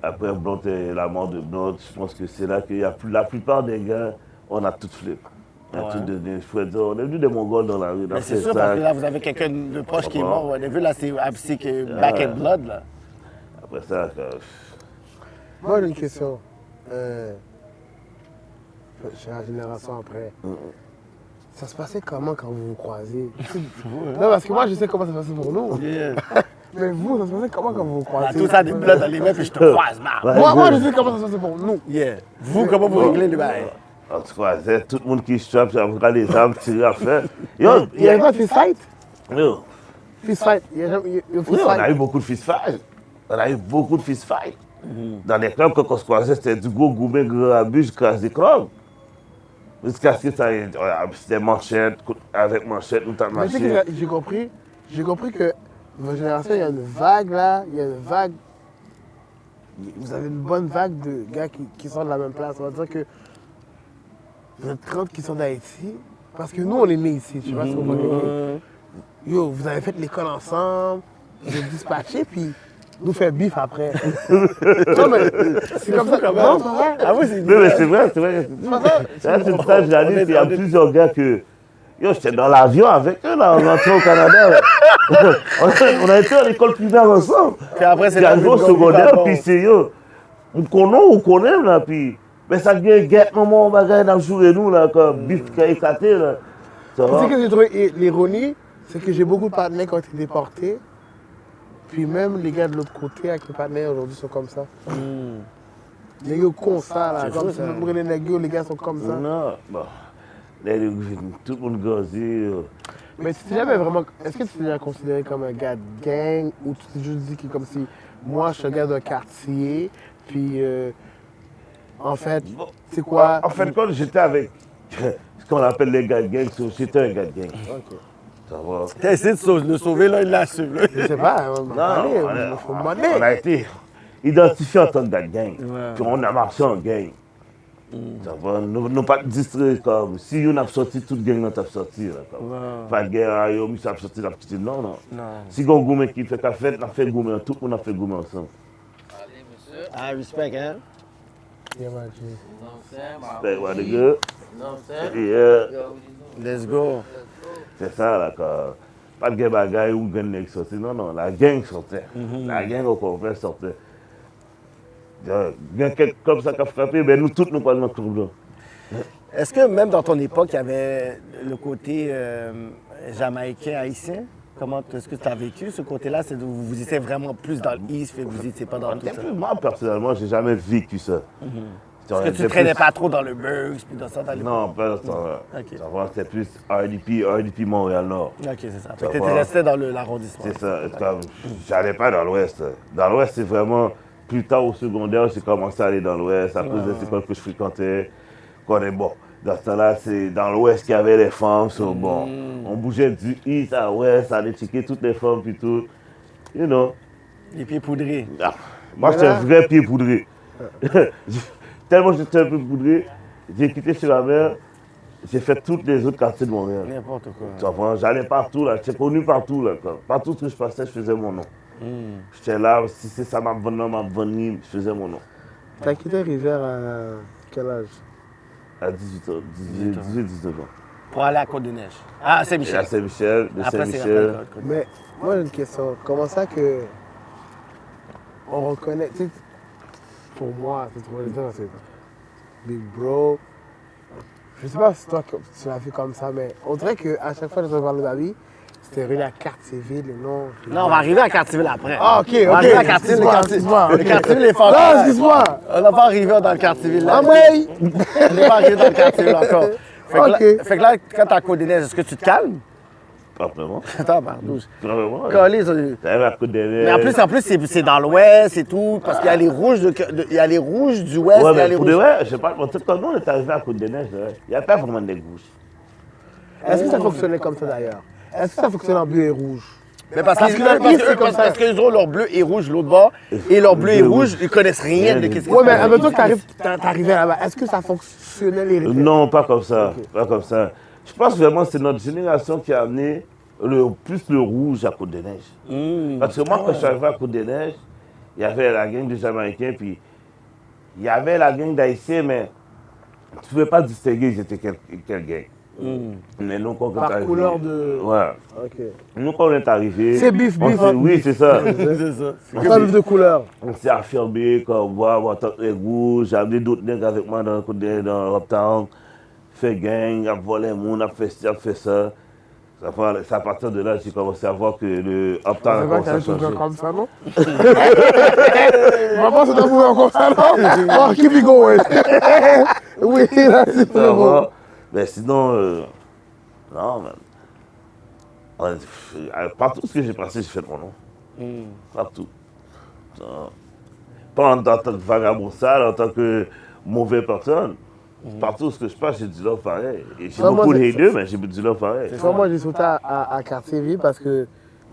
Après Blunt et la mort de Blunt, je pense que c'est là qu'il y a la plupart des gars, on a tout flip. On a tout donné. Je pourrais dire, on est vu des Mongols dans la rue. Mais c'est sûr, parce que là, vous avez quelqu'un de proche qui est mort. On a vu, là, c'est Back in Blood, là. Après ça, moi, j'ai une question. J'ai la génération après. Ça se passait comment quand vous vous croisez? Non, parce que moi, je sais comment ça se passait pour nous. Mais vous, ça se passait comment quand vous vous croisez? Tout ça, des bloods dans les mains, puis je te croise, man. Moi, je sais comment ça se passait pour nous. Vous, comment vous réglez le bail? On se croisait, tout le monde qui chope, j'avais les armes, tirer à faire. Yo, Il y avait pas de fist fight? yo, Fist fight. Il y a jamais eu fist oui, on a fight. eu beaucoup de fist fight. On a eu beaucoup de fist fight. Dans les clubs, quand on se croisait, c'était du gros gourmet, gros abus, jusqu'à des clubs. Jusqu'à ce que ça, c'était manchette, avec manchette, nous t'as Mais tu sais marché. que j'ai compris que votre génération, il y a une vague là, il y a une vague. Vous avez une bonne vague de gars qui sont de la même place. On va dire que vous êtes 30 qui sont d'Haïti, parce que nous, on est nés ici, tu vois ce qu'on va dire. Yo, vous avez fait l'école ensemble, vous êtes dispatchés, puis nous fait bif après. Non, mais c'est comme ça, non, c'est vrai. Ah oui, c'est Non, mais c'est vrai, c'est vrai. Là, c'est ça, je réalise qu'il y a plusieurs gars que. Yo, j'étais dans l'avion avec eux, là, on rentrait au Canada. Là. On a été à l'école primaire ensemble. Puis après, c'est Puis arrivé au secondaire, puis c'est yo. On connaît, là, puis. Mais ça vient guette, maman, on va gagner dans le jour et nous, là, comme bif qui a éclaté, là. Ça Tu va? sais que j'ai trouvé l'ironie, c'est que j'ai beaucoup de partenaires qui ont été déportés. Puis même les gars de l'autre côté avec les partenaires aujourd'hui sont comme ça. Les gars comme ça, là. Comme ça. Les gars sont comme ça. Non, bon. Là, tout le monde grandit. Mais tu t'es jamais vraiment. Est-ce que tu t'es déjà considéré comme un gars de gang ou tu t'es juste dit que comme si moi je suis un gars d'un quartier, puis en fait, c'est quoi? En fin de compte, j'étais avec ce qu'on appelle les gars de gang. J'étais un gars de gang. Ça va. T'as essayé de le sauver, là, il l'a su. Là. Je sais pas, il faut me On demander. a été identifiés en tant que gars de gang. Ouais. Puis on a marché en gang. Ça va, nous pas distraits comme si on a sorti toute gang, on a sorti. Là, comme. Ouais. Pas de guerre, on a sorti la petite. Non, non. Non. Si on a un gourmet qui fait la fête, on a fait gourmet. Tout le monde a fait gourmet ensemble. Ah, respect, hein? Yeah, man, Fait, what the good? Yeah. Let's go. C'est ça, là, quoi. Pas de guerre bagaille ou gang n'est sorti. Non, non, la gang sortait. La gang au complet sortait. Bien quelque comme ça qui a frappé, ben nous tous nous parlons dans le club. Est-ce que même dans ton époque, il y avait le côté jamaïcain, haïtien? Comment est-ce que tu as vécu ce côté-là? C'est vous étiez vraiment plus dans l'East, et vous n'étiez pas dans tout ça? Moi, personnellement, j'ai jamais vécu ça. Est-ce que tu ne traînais pas trop dans le Bugs puis dans ça? Dans les... Non, pas dans ça. Ok. C'était plus RDP Montréal-Nord. OK, c'est ça. Ça Tu étais va. resté dans l'arrondissement. C'est ça. J'allais pas dans l'Ouest. Dans l'Ouest, c'est vraiment plus tard au secondaire, j'ai commencé à aller dans l'Ouest à cause des écoles que je fréquentais. Quand on est bon. Dans ce temps-là, c'est dans l'Ouest qu'il y avait les femmes. Bon, on bougeait du East à l'Ouest, aller checker toutes les femmes puis tout. You know. Les pieds poudrés. Ah, moi, j'étais un vrai pied poudré. Tellement j'étais un peu poudré, j'ai quitté sur la mer, j'ai fait tous les autres quartiers de Montréal. N'importe quoi. Tu comprends? J'allais partout, là. J'étais connu partout, là. Quoi. Partout où je passais, je faisais mon nom. J'étais là, si c'est ça, ma venue, je faisais mon nom. T'as quitté Rivière à quel âge? À 18 ans, 18-19 ans. Pour aller à Côte-des-Neiges. Ah, Et Saint-Michel. à Saint-Michel, de Après, c'est Saint-Michel. après Côte-des-Neiges. Mais moi j'ai une question. Comment ça que on reconnaît, tu sais, pour moi, c'est trop dire, c'est Big Bro. Je sais pas si toi tu l'as fait comme ça, mais on dirait qu'à chaque fois que je parle de ma vie, c'était relié à Cartierville et non. Non, on va arriver à Cartierville après. Ah, ok, On va ok. arriver à Cartierville. Excuse-moi, excuse-moi, Le ok. Cartierville est fort. Non, excuse-moi. On n'a pas arrivé dans le Cartierville. Là. Ah, ouais. On n'est pas arrivé dans le Cartierville encore. Fait que là, quand t'es à Côte-des-Neiges, est-ce que tu te calmes? Pas vraiment. Attends, pardon. Vraiment. Calé, ça. J'arrive à Côte-des-Neiges. Mais en plus, c'est dans l'ouest et tout, parce qu'il y a les rouges il y a les rouges du ouest, Ouais, il y a mais les pour rouges. de vrai, je sais pas, quand nous on est arrivé à Côte-des-Neiges, il n'y a pas vraiment des gouches. Est-ce que ça fonctionnait comme ça d'ailleurs? Est-ce que ça fonctionnait en bleu et rouge? Mais parce Parce que dans le East, c'est comme ça. parce qu'ils ont leur bleu et rouge l'autre bord, et leur bleu et rouge, ils connaissent rien de qu'est-ce Ouais, mais se en passe. même temps que t'arrivais là-bas, est-ce que ça fonctionnait les rivières? Non, pas comme ça. Pas comme ça. Je pense vraiment que c'est notre génération qui a amené plus le rouge à Côte-des-Neiges. Parce que moi, quand je suis arrivé à Côte-des-Neiges, il y avait la gang des Jamaïcains, puis il y avait la gang d'Haïtiens, mais tu ne pouvais pas distinguer ils étaient quelle gang. Mais nous, quand on est Par arrivé. couleur de. Ouais. Ok. Nous, quand on est arrivé. C'est bif, bif. Oui, c'est ça. C'est ça. Pas bif de couleur. On s'est affirmé, comme moi, tant que les rouges, j'ai amené d'autres nègres avec moi dans Uptown, fait gang, a volé monde, a fait ci, a fait ça. C'est à partir de là que j'ai commencé à voir que le Uptown C'est a pas commencé que à t'avais tout changer. comme ça, non? Maman, c'est un mouvement comme ça, non? Oh, keep it going. Oui, là, c'est Ça très beau. va. Mais sinon, non, man. Partout ce que j'ai passé, j'ai fait mon nom. Partout. Non. Pas en tant que vagabond sale, en tant que mauvaise personne. Partout ce que je passe, j'ai du love pareil. Et j'ai Ouais, moi, beaucoup de c'est- haters, mais j'ai du love pareil. Tu vois, moi, j'ai sauté à Cartierville parce que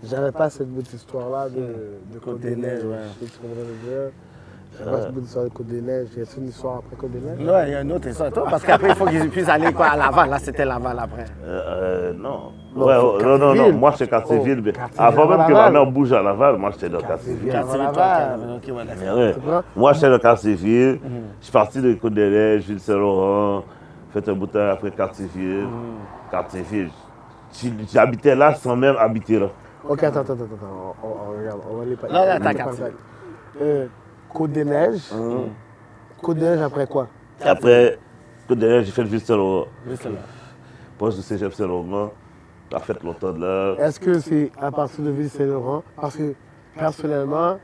j'avais pas cette petite histoire-là de Côte des Neiges. ouais. Je sais ce qu'on veut dire. J'avais pas cette petite histoire de Côte des Neiges. J'ai une histoire après Côte des Neiges. Ouais, il y a une autre histoire. Toi, parce qu'après, il faut qu'ils puissent aller quoi, à Laval. Là, c'était Laval après. Non. Non, Ouais, c'est non, non, Cartierville. moi j'étais Cartierville. Oh, mais Cartierville avant même à que ma Laval. mère bouge à Laval, moi j'étais dans Cartierville. Cartierville. Quartier Laval. Victor, ok, ouais, d'accord. Mais ouais. comprends? Moi j'étais dans Cartierville. Je suis parti de Côte-des-Neiges, Ville-Saint-Laurent, fait un bout de temps après Cartierville. Cartierville. J'habitais là sans même habiter là. Ok, attends. On regarde. On va aller pas. Non, non, on va attends, pas Cartierville. faire. Côte des Neiges. Côte des Neiges après quoi? Après Côte-des-Neiges, j'ai fait Ville-Saint-Laurent. Oui, c'est là. Proche du Cégep Saint-Laurent. J'ai fait longtemps de là. Est-ce que c'est à partir de Ville-Saint-Laurent? Parce que personnellement,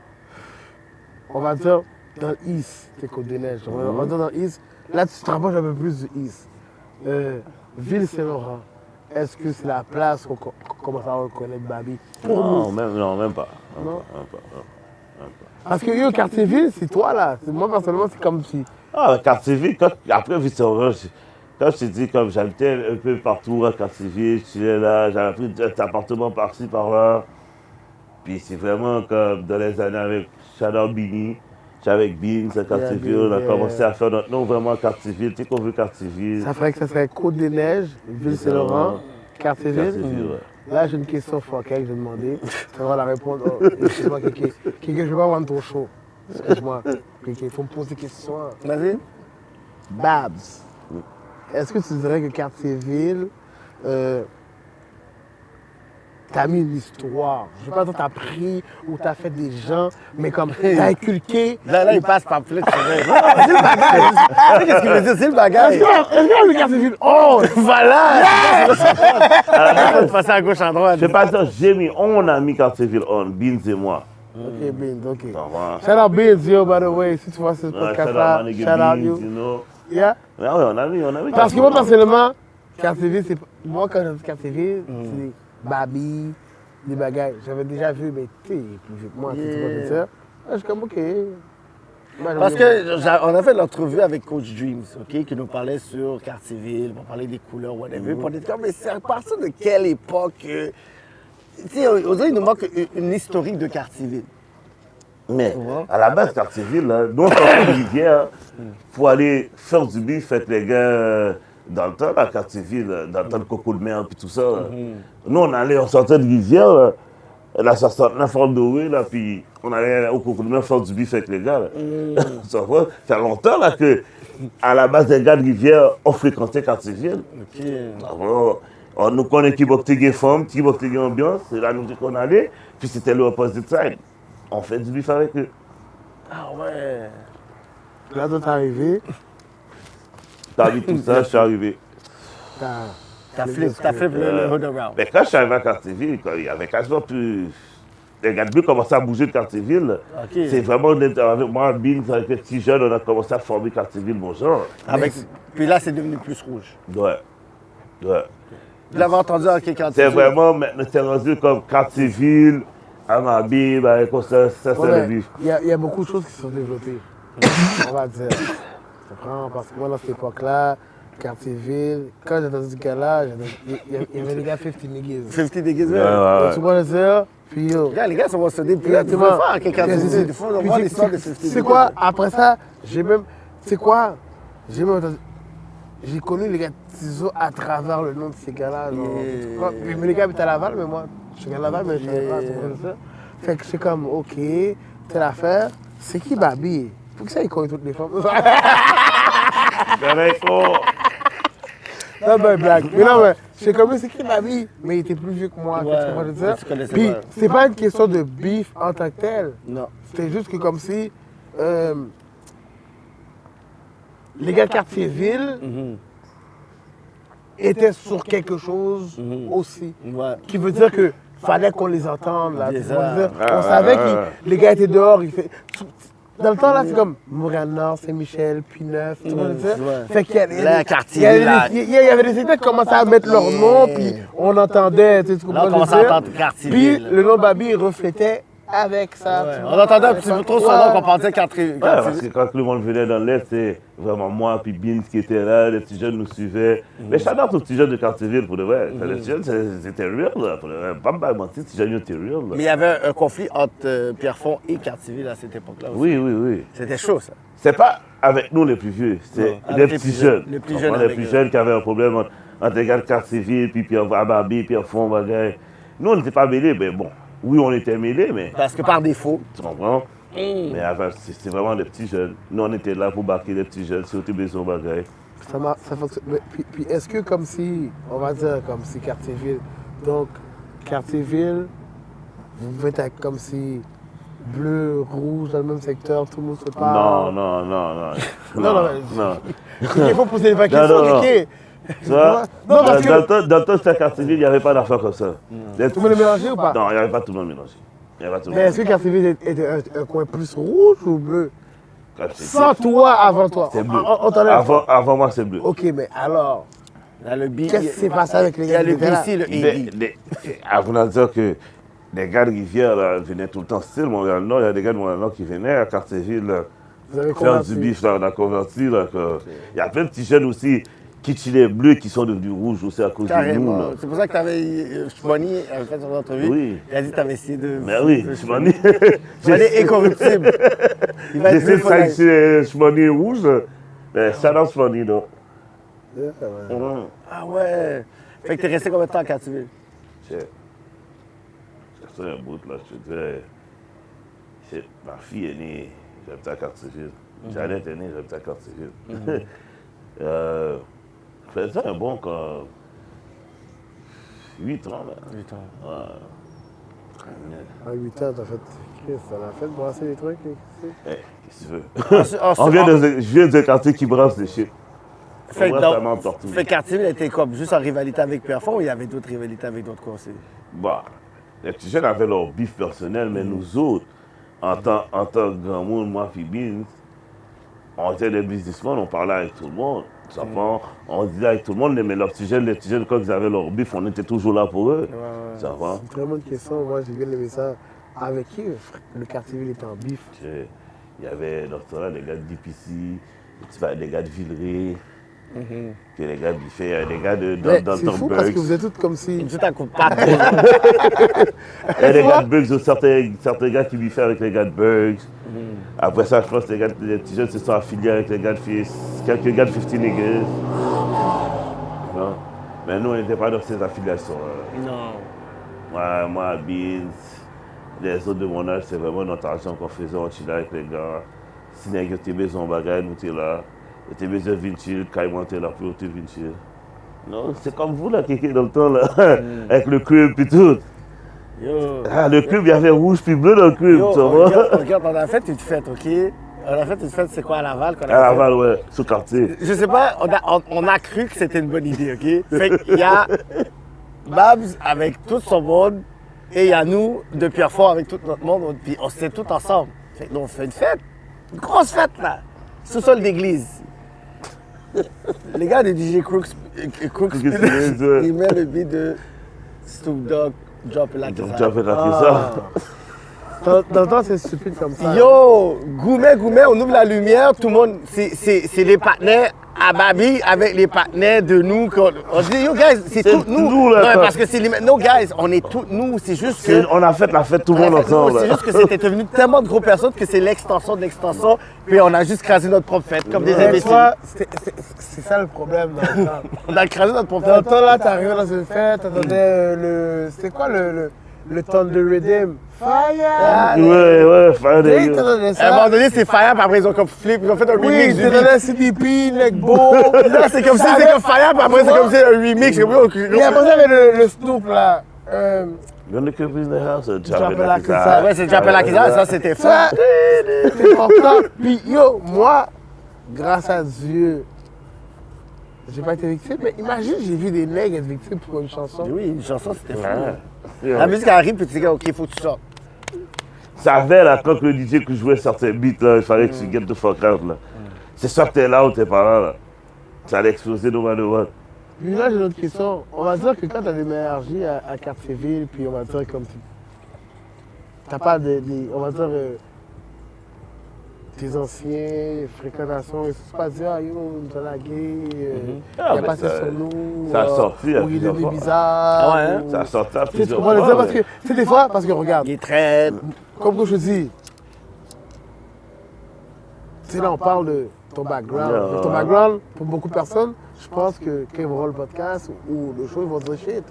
on va dire dans l'East, c'est Côte des Neiges. On va dire dans l'East. Là, tu te rapproches un peu plus du East. Ville-Saint-Laurent, est-ce que c'est la place qu'on commence à reconnaître Babi? Non, même pas. Même Non? pas, même pas, même pas. Parce que yo, Cartierville, c'est toi là. Moi, personnellement, c'est comme si. Ah, Cartierville, après Ville-Saint-Laurent, quand je t'ai dit, comme j'habitais un peu partout à Cartierville, je suis là, j'avais pris des appartements par-ci, par-là. Puis c'est vraiment comme dans les années avec Shadow Bini, j'étais avec Beans à Cartierville, on a Yeah. commencé à faire notre nom vraiment à Cartierville. Tu sais qu'on veut Cartierville. Ça ferait que ça serait Côte des Neiges, Ville-Saint-Laurent, Cartierville. Cartierville, ouais. Là, j'ai une question fuckée que je vais demander. Tu vas la répondre. Oh, excuse-moi, Kéké. Kéké, je ne vais pas rendre trop chaud. Excuse-moi. Kéké, il faut me poser des questions. Vas-y. Babs, est-ce que tu dirais que Cartierville, t'as mis une histoire? Je ne sais pas si t'as pris ou t'as fait des gens, mais comme t'as inculqué. Là, il passe par plus. C'est le bagage. Tu sais qu'est-ce qu'il veut dire? C'est le bagage. Est-ce que Cartierville? Oh! Voilà! On va passer à gauche, à droite. Je sais pas si on a mis Cartierville on, Beans et moi. Ok, Beans, ok. Ça va. Shout out Beans, yo, by the way. Si tu vois ce Ouais, podcast-là, my nigga shout out Beans, you. you know. Yeah. Mais ouais, on a mis Parce que moi, Cartierville. personnellement, Cartierville, c'est. Moi, quand j'ai dit Cartierville, c'est Babi, des bagailles. J'avais déjà vu, mais tu sais, plus vieux que moi, tu sais pas de ça. Là, je suis comme, ok. Moi, Parce qu'on a fait l'entrevue avec Coach Dreams, ok, qui nous parlait sur Cartierville, on parlait des couleurs, whatever. Puis on était comme, mais c'est à partir de quelle époque tu sais, on dirait qu'il nous manque une historique de Cartierville. Mais à la base, Cartierville, là, nous on sortait de Rivière pour aller faire du bif avec les gars dans le temps, à Cartierville, dans le temps de Coco de mer et tout ça. Là. Nous on sortait de Rivière, là, la 69 en doré, là, puis on allait au Coco de mer faire du bif avec les gars. Là. Ça fait longtemps là, que, à la base des gars de Rivière, on fréquentait Cartierville. Ok. Alors, on nous connaît qui bokte des femmes, qui bokte des ambiances, c'est là nous qu'on allait, puis c'était le opposite side. On fait du bif avec eux. Ah ouais. Là, toi, t'es arrivé, T'as vu tout ça, je suis arrivé. t'as. T'as flip le hood around. Mais quand je suis arrivé à Cartierville, il y avait quasiment plus. Les gars de but commençaient à bouger de Cartierville. Ok. C'est vraiment avec moi, Beans, avec les petits jeunes, on a commencé à former Cartierville, mon genre. Puis là, c'est devenu plus rouge. Ouais. Ouais. Vous l'avez entendu en quelqu'un C'est vraiment, maintenant, c'est rendu comme Cartierville, Amabib, avec ça, c'est le bif. Il y a beaucoup de choses qui se sont développées. On va dire. Tu comprends? Parce que moi, dans cette époque-là, Cartierville, quand j'ai entendu ce gars-là, il y avait les gars 50 niggas. 50 déguisés. Ouais. Tu vois le dire? Puis yo. Regarde, les gars, ça va se déplier. Tu Exactement. veux faire quelqu'un de il faut Puis voir l'histoire de 50 c'est quoi? Après ça, j'ai même. C'est quoi? J'ai même entendu. J'ai connu les gars de Tizo à travers le nom de ces gars-là. genre. Yeah. Tu comprends? Mais les gars habitent à Laval, mais moi, je suis à Laval, mais je savais pas. Tu comprends ça? Fait que c'est comme, ok, telle affaire. C'est qui Babi? Faut que ça, il connaît toutes les femmes. Non, ben, blague. Mais non, mais c'est comme, c'est qui Babi? Mais il était plus vieux que moi. Ouais, tu comprends ça? tu connaissais Puis, pas. c'est pas une question de bif en tant que tel. Non. C'était juste que comme si les gars de Cartierville étaient sur quelque chose aussi. Ouais. Qui veut dire que fallait qu'on les entende là. Bien Tu vois, ça. je veux dire, on savait que les gars étaient dehors. dans le temps, là, c'est comme Montréal-Nord, Saint-Michel, Puy-Neuf, tout le monde dit ça. ouais. Fait qu'il y a Là, quartier, il y avait là. des- il y avait des secteurs qui commençaient à mettre leur nom, puis on entendait, tu comprends Là, on ce que je commençait à veux dire? entendre quartier. Puis le nom Babi reflétait avec ça. Ouais, tu on vois. entendait un petit peu trop son nom qu'on pensait quartier. Ouais, parce que quand le monde venait dans l'Est, c'est vraiment moi puis Beans qui était là, les petits jeunes nous suivaient. Mais j'adore aux petits jeunes de Cartierville, pour de vrai. Les petits jeunes, c'était real, là, pour de vrai. Pas mentir, les petits jeunes étaient real, là. Mais il y avait un conflit entre Pierrefonds et Cartierville à cette époque-là aussi. Oui, oui, oui. C'était chaud, ça. C'est pas avec nous les plus vieux, c'est Non, avec les les petits plus jeunes. les plus Tu jeunes comprends, les avec plus eux. jeunes qui avaient un problème entre les gars de Cartierville, puis Pierre Ababi, Pierrefonds, bagaille. Nous, on n'était pas mêlés, mais bon. Oui, on était mêlés, mais Parce que par défaut. tu comprends? Mais avant, c'est vraiment des petits jeunes. Nous, on était là pour baquer les petits jeunes, si on était besoin de bagaille. Ça fonctionne. Mais puis est-ce que comme si, on va dire comme si Cartierville, donc Cartierville, vous pouvez être comme si bleu, rouge dans le même secteur, tout le monde se parle. Non. non, non. Il faut poser des questions, Non, non. ok? Tu vois, Non, parce que- dans le temps, c'était à Cartierville, il n'y avait pas d'affaires comme ça. Tout le monde est mélangé ou pas? Non, il n'y avait pas tout le monde mélangé. Il y avait pas tout le Mais monde. est-ce que Cartierville était un coin plus rouge ou bleu? Cartierville, Sans toi, avant toi. c'est bleu. On t'en a- Avant moi, c'est bleu. Ok, mais alors, Il y a le B. qu'est-ce qui s'est passé avec les Il y a gars le qui étaient là? BC, le AD. Avant de dire que les gars de Rivière là, venaient tout le temps, style Montréal-Nord, il y a des gars de Montréal-Nord qui venaient à Cartierville là, Vous avez faire converti. du bif, là, on a converti. Là, il y a plein de petits jeunes aussi qui chillaient bleus qui sont devenus rouges aussi à cause de nous. Carrément. Là. C'est pour ça que tu avais. Chumani avait fait son entrevue. Oui. Il a dit que tu avais essayé de. Mais oui, Chumani. Chumani est incorruptible. Il va être J'essaie de bleu pour la- sanctionner Chumani rouge. Mais ça dans Chumani, non. Ouais, ouais. Ah ouais. Fait que t'es resté combien de temps à Cartierville? C'est un bout là, je te dirais. Ma fille est née, j'habite à Cartierville. Jeannette est née, j'habite à Cartierville. Je faisais un bon 8 ans là. 8 ans. À 8 ans, t'as fait. Chris, ça l'a fait de brasser des trucs. Eh, qu'est-ce que tu veux? Ensuite, Je viens d'un quartier qui brasse des shit. Fait On que brasse donc- la menthe partout. Fait que Cartierville était comme juste en rivalité avec Pierrefonds ou il y avait d'autres rivalités avec d'autres conseils? Bah, les petits jeunes avaient leur bif personnel, mais nous autres, en tant que grand monde, moi, puis Beans, on était des businessmen, on parlait avec tout le monde. Tu comprends? On disait avec tout le monde, mais les petits jeunes, quand ils avaient leur bif, on était toujours là pour eux. Tu comprends? C'est une très bonne question. Moi, j'ai bien aimé ça. Avec qui le Cartierville était en bif? Il y avait dans ce temps-là des gars de DPC, des gars de Villeray, puis des gars bifés, il y avait des gars de Mais dans c'est fou parce que vous êtes tous comme si. Tout à coup de patte. Il y a des gars de Bugs, certains gars qui biffaient avec les gars de Bugs. Après ça, je pense que les petits jeunes se sont affiliés avec les gars de quelques gars de 50 Niggas. Non? Mais nous, on n'était pas dans ces affiliations. Non. Moi, Beans, les autres de mon âge, c'est vraiment notre action qu'on faisait, on chillait avec les gars. Si les gars étaient besoin de bagaille, nous étions là. Ils étaient besoin de Vinci, quand ils montaient là, puis on était Vinci. Non, c'est comme vous là, qui étiez dans le temps là, avec le club et tout. Yo. Ah, le club, il y avait rouge puis bleu dans le club, Yo, tu vois. regarde, on a fait une fête, OK? On a fait une fête, c'est quoi, à Laval? qu'on a À fait? Laval, ouais, sous quartier. Je sais pas, on a cru que c'était une bonne idée, OK? Fait qu'il y a Babs avec tout son monde et il y a nous de Pierrefonds avec tout notre monde, puis on s'était tous ensemble. Fait que nous, on fait une fête, une grosse fête, là, sous-sol d'église. Les gars de DJ Crooks ils mettent le beat de Snoop Dogg, Drop It Like Donc, It's tu as Hot. fait ça. Dans le temps, c'est stupide comme ça. Yo, Goumet, on ouvre la lumière, tout le monde, c'est les partenaires à Babi avec les partenaires de nous. On dit, yo, guys, c'est tous nous. nous, là, Non, quoi. parce que c'est les. No, guys, on est tous nous. C'est juste que. On a fait la fête tout le monde ensemble. C'est juste que c'était devenu tellement de gros personnes que c'est l'extension de l'extension. Puis on a juste crasé notre propre fête, comme des Mais tu imbéciles. vois, c'est ça le problème dans le temps. On a crasé notre propre Dans le fête. temps, là, t'arrivais dans une fête, t'entendais le. C'était quoi le ton de Redeem? Fire! Ouais, faire Tu sais, des. t'entendais À un ça? moment donné, c'est Fire, puis après, ils ont comme flip, ils ont fait un Oui, remix du beat. t'entendais CDP, Legbo. Là, c'est comme si c'était comme Fire, puis après, c'est comme si c'était un remix. Et après, ça, il y avait le Snoop, là. When the club is in the house, Drop drop it it like like it's it's hot. hot. Ouais, c'est déjà appelé la ça, c'était fou. Ça, c'est important. Puis, yo, moi, grâce à Dieu, j'ai pas été victime, mais imagine, j'ai vu des nègres être victimes pour une chanson. Oui, une chanson, c'était fou. Ouais. La musique arrive, puis tu dis, OK, il faut que tu sortes. savais là, quand le DJ que jouait certains beats, là, il fallait que tu get the fuck out là. C'est soit que t'es là ou t'es pas là. Ça allait exploser no matter what. Puis là, j'ai une autre question. On va dire que quand tu as déménagé à Cartierville, puis on va dire comme tu n'as pas on va dire, tes anciens fréquentations, et tu pas dire, ah yo, on nous a lagué, il a mais passé sur nous, ça a sorti à ou il est plusieurs devenu fois. bizarre. Ah ouais, hein? ou- Ça a sorti à Tu sais, tu plusieurs comprends le fois. dire parce que, tu sais, des fois, parce que regarde, Il est très... comme que je dis, tu sais, là, on parle de ton background. Yeah. Ton background, pour beaucoup de personnes, je pense que quand ils vont voir le podcast ou le show, ils vont dire shit.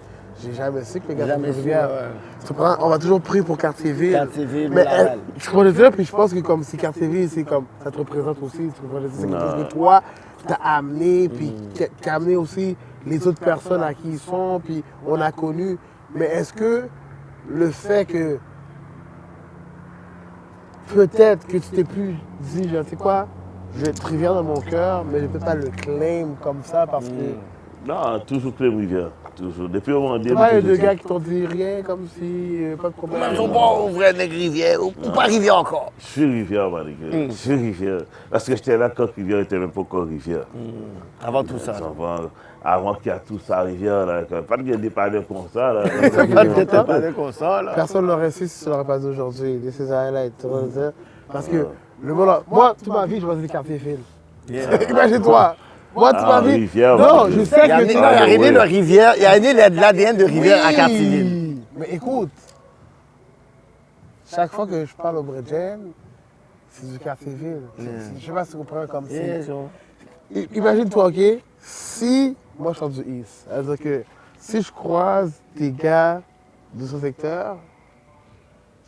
J'ai jamais su que les gars Jamais de su, Rivière. ouais. Tu comprends? On va toujours prier pour Cartierville. Cartierville, Mais Laval. je comprends le dire, puis je pense que comme si Cartierville, c'est comme ça te représente aussi. Tu comprends le dire? C'est quelque chose que toi, t'as amené, puis qui a amené aussi les autres personnes à qui ils sont, puis on a connu. Mais est-ce que le fait que peut-être que tu t'es plus dit, je sais quoi, je vais être Rivière dans mon cœur, mais je ne peux pas le claim comme ça parce que. Non, toujours Clé Rivière. Toujours. Depuis au moment Tu vois, il y a deux gars qui t'ont dit rien comme si, pas de problème. Ils sont pas vrai nègre Rivière, ou pas Rivière encore. Je suis Rivière, ma nigga. Je suis Rivière. Parce que j'étais là quand Rivière était même pas encore Rivière. Avant tout ça. Avant qu'il y a tout ça, Rivière, là. Pas de dépanneur comme ça, là. Peut-être pas de console. là. Personne ne l'aurait su si tu ne l'aurais pas dit aujourd'hui. This is highlight, tu vois le dire. Parce que le monde, moi, toute ma vie, je vois des quartiers fils. Imagine-toi. Moi, toute ma vie. Rivière, Non, oui. je sais Il y a que amené tu il y a amené le Rivière, il y a amené l'ADN de Rivière à Cartierville. Mais écoute, chaque fois que je parle au Bredgen, c'est du Cartierville. Je ne sais pas si tu comprends comme ça. Imagine-toi, OK, si, moi je sors du East, c'est-à-dire que si je croise des gars de ce secteur,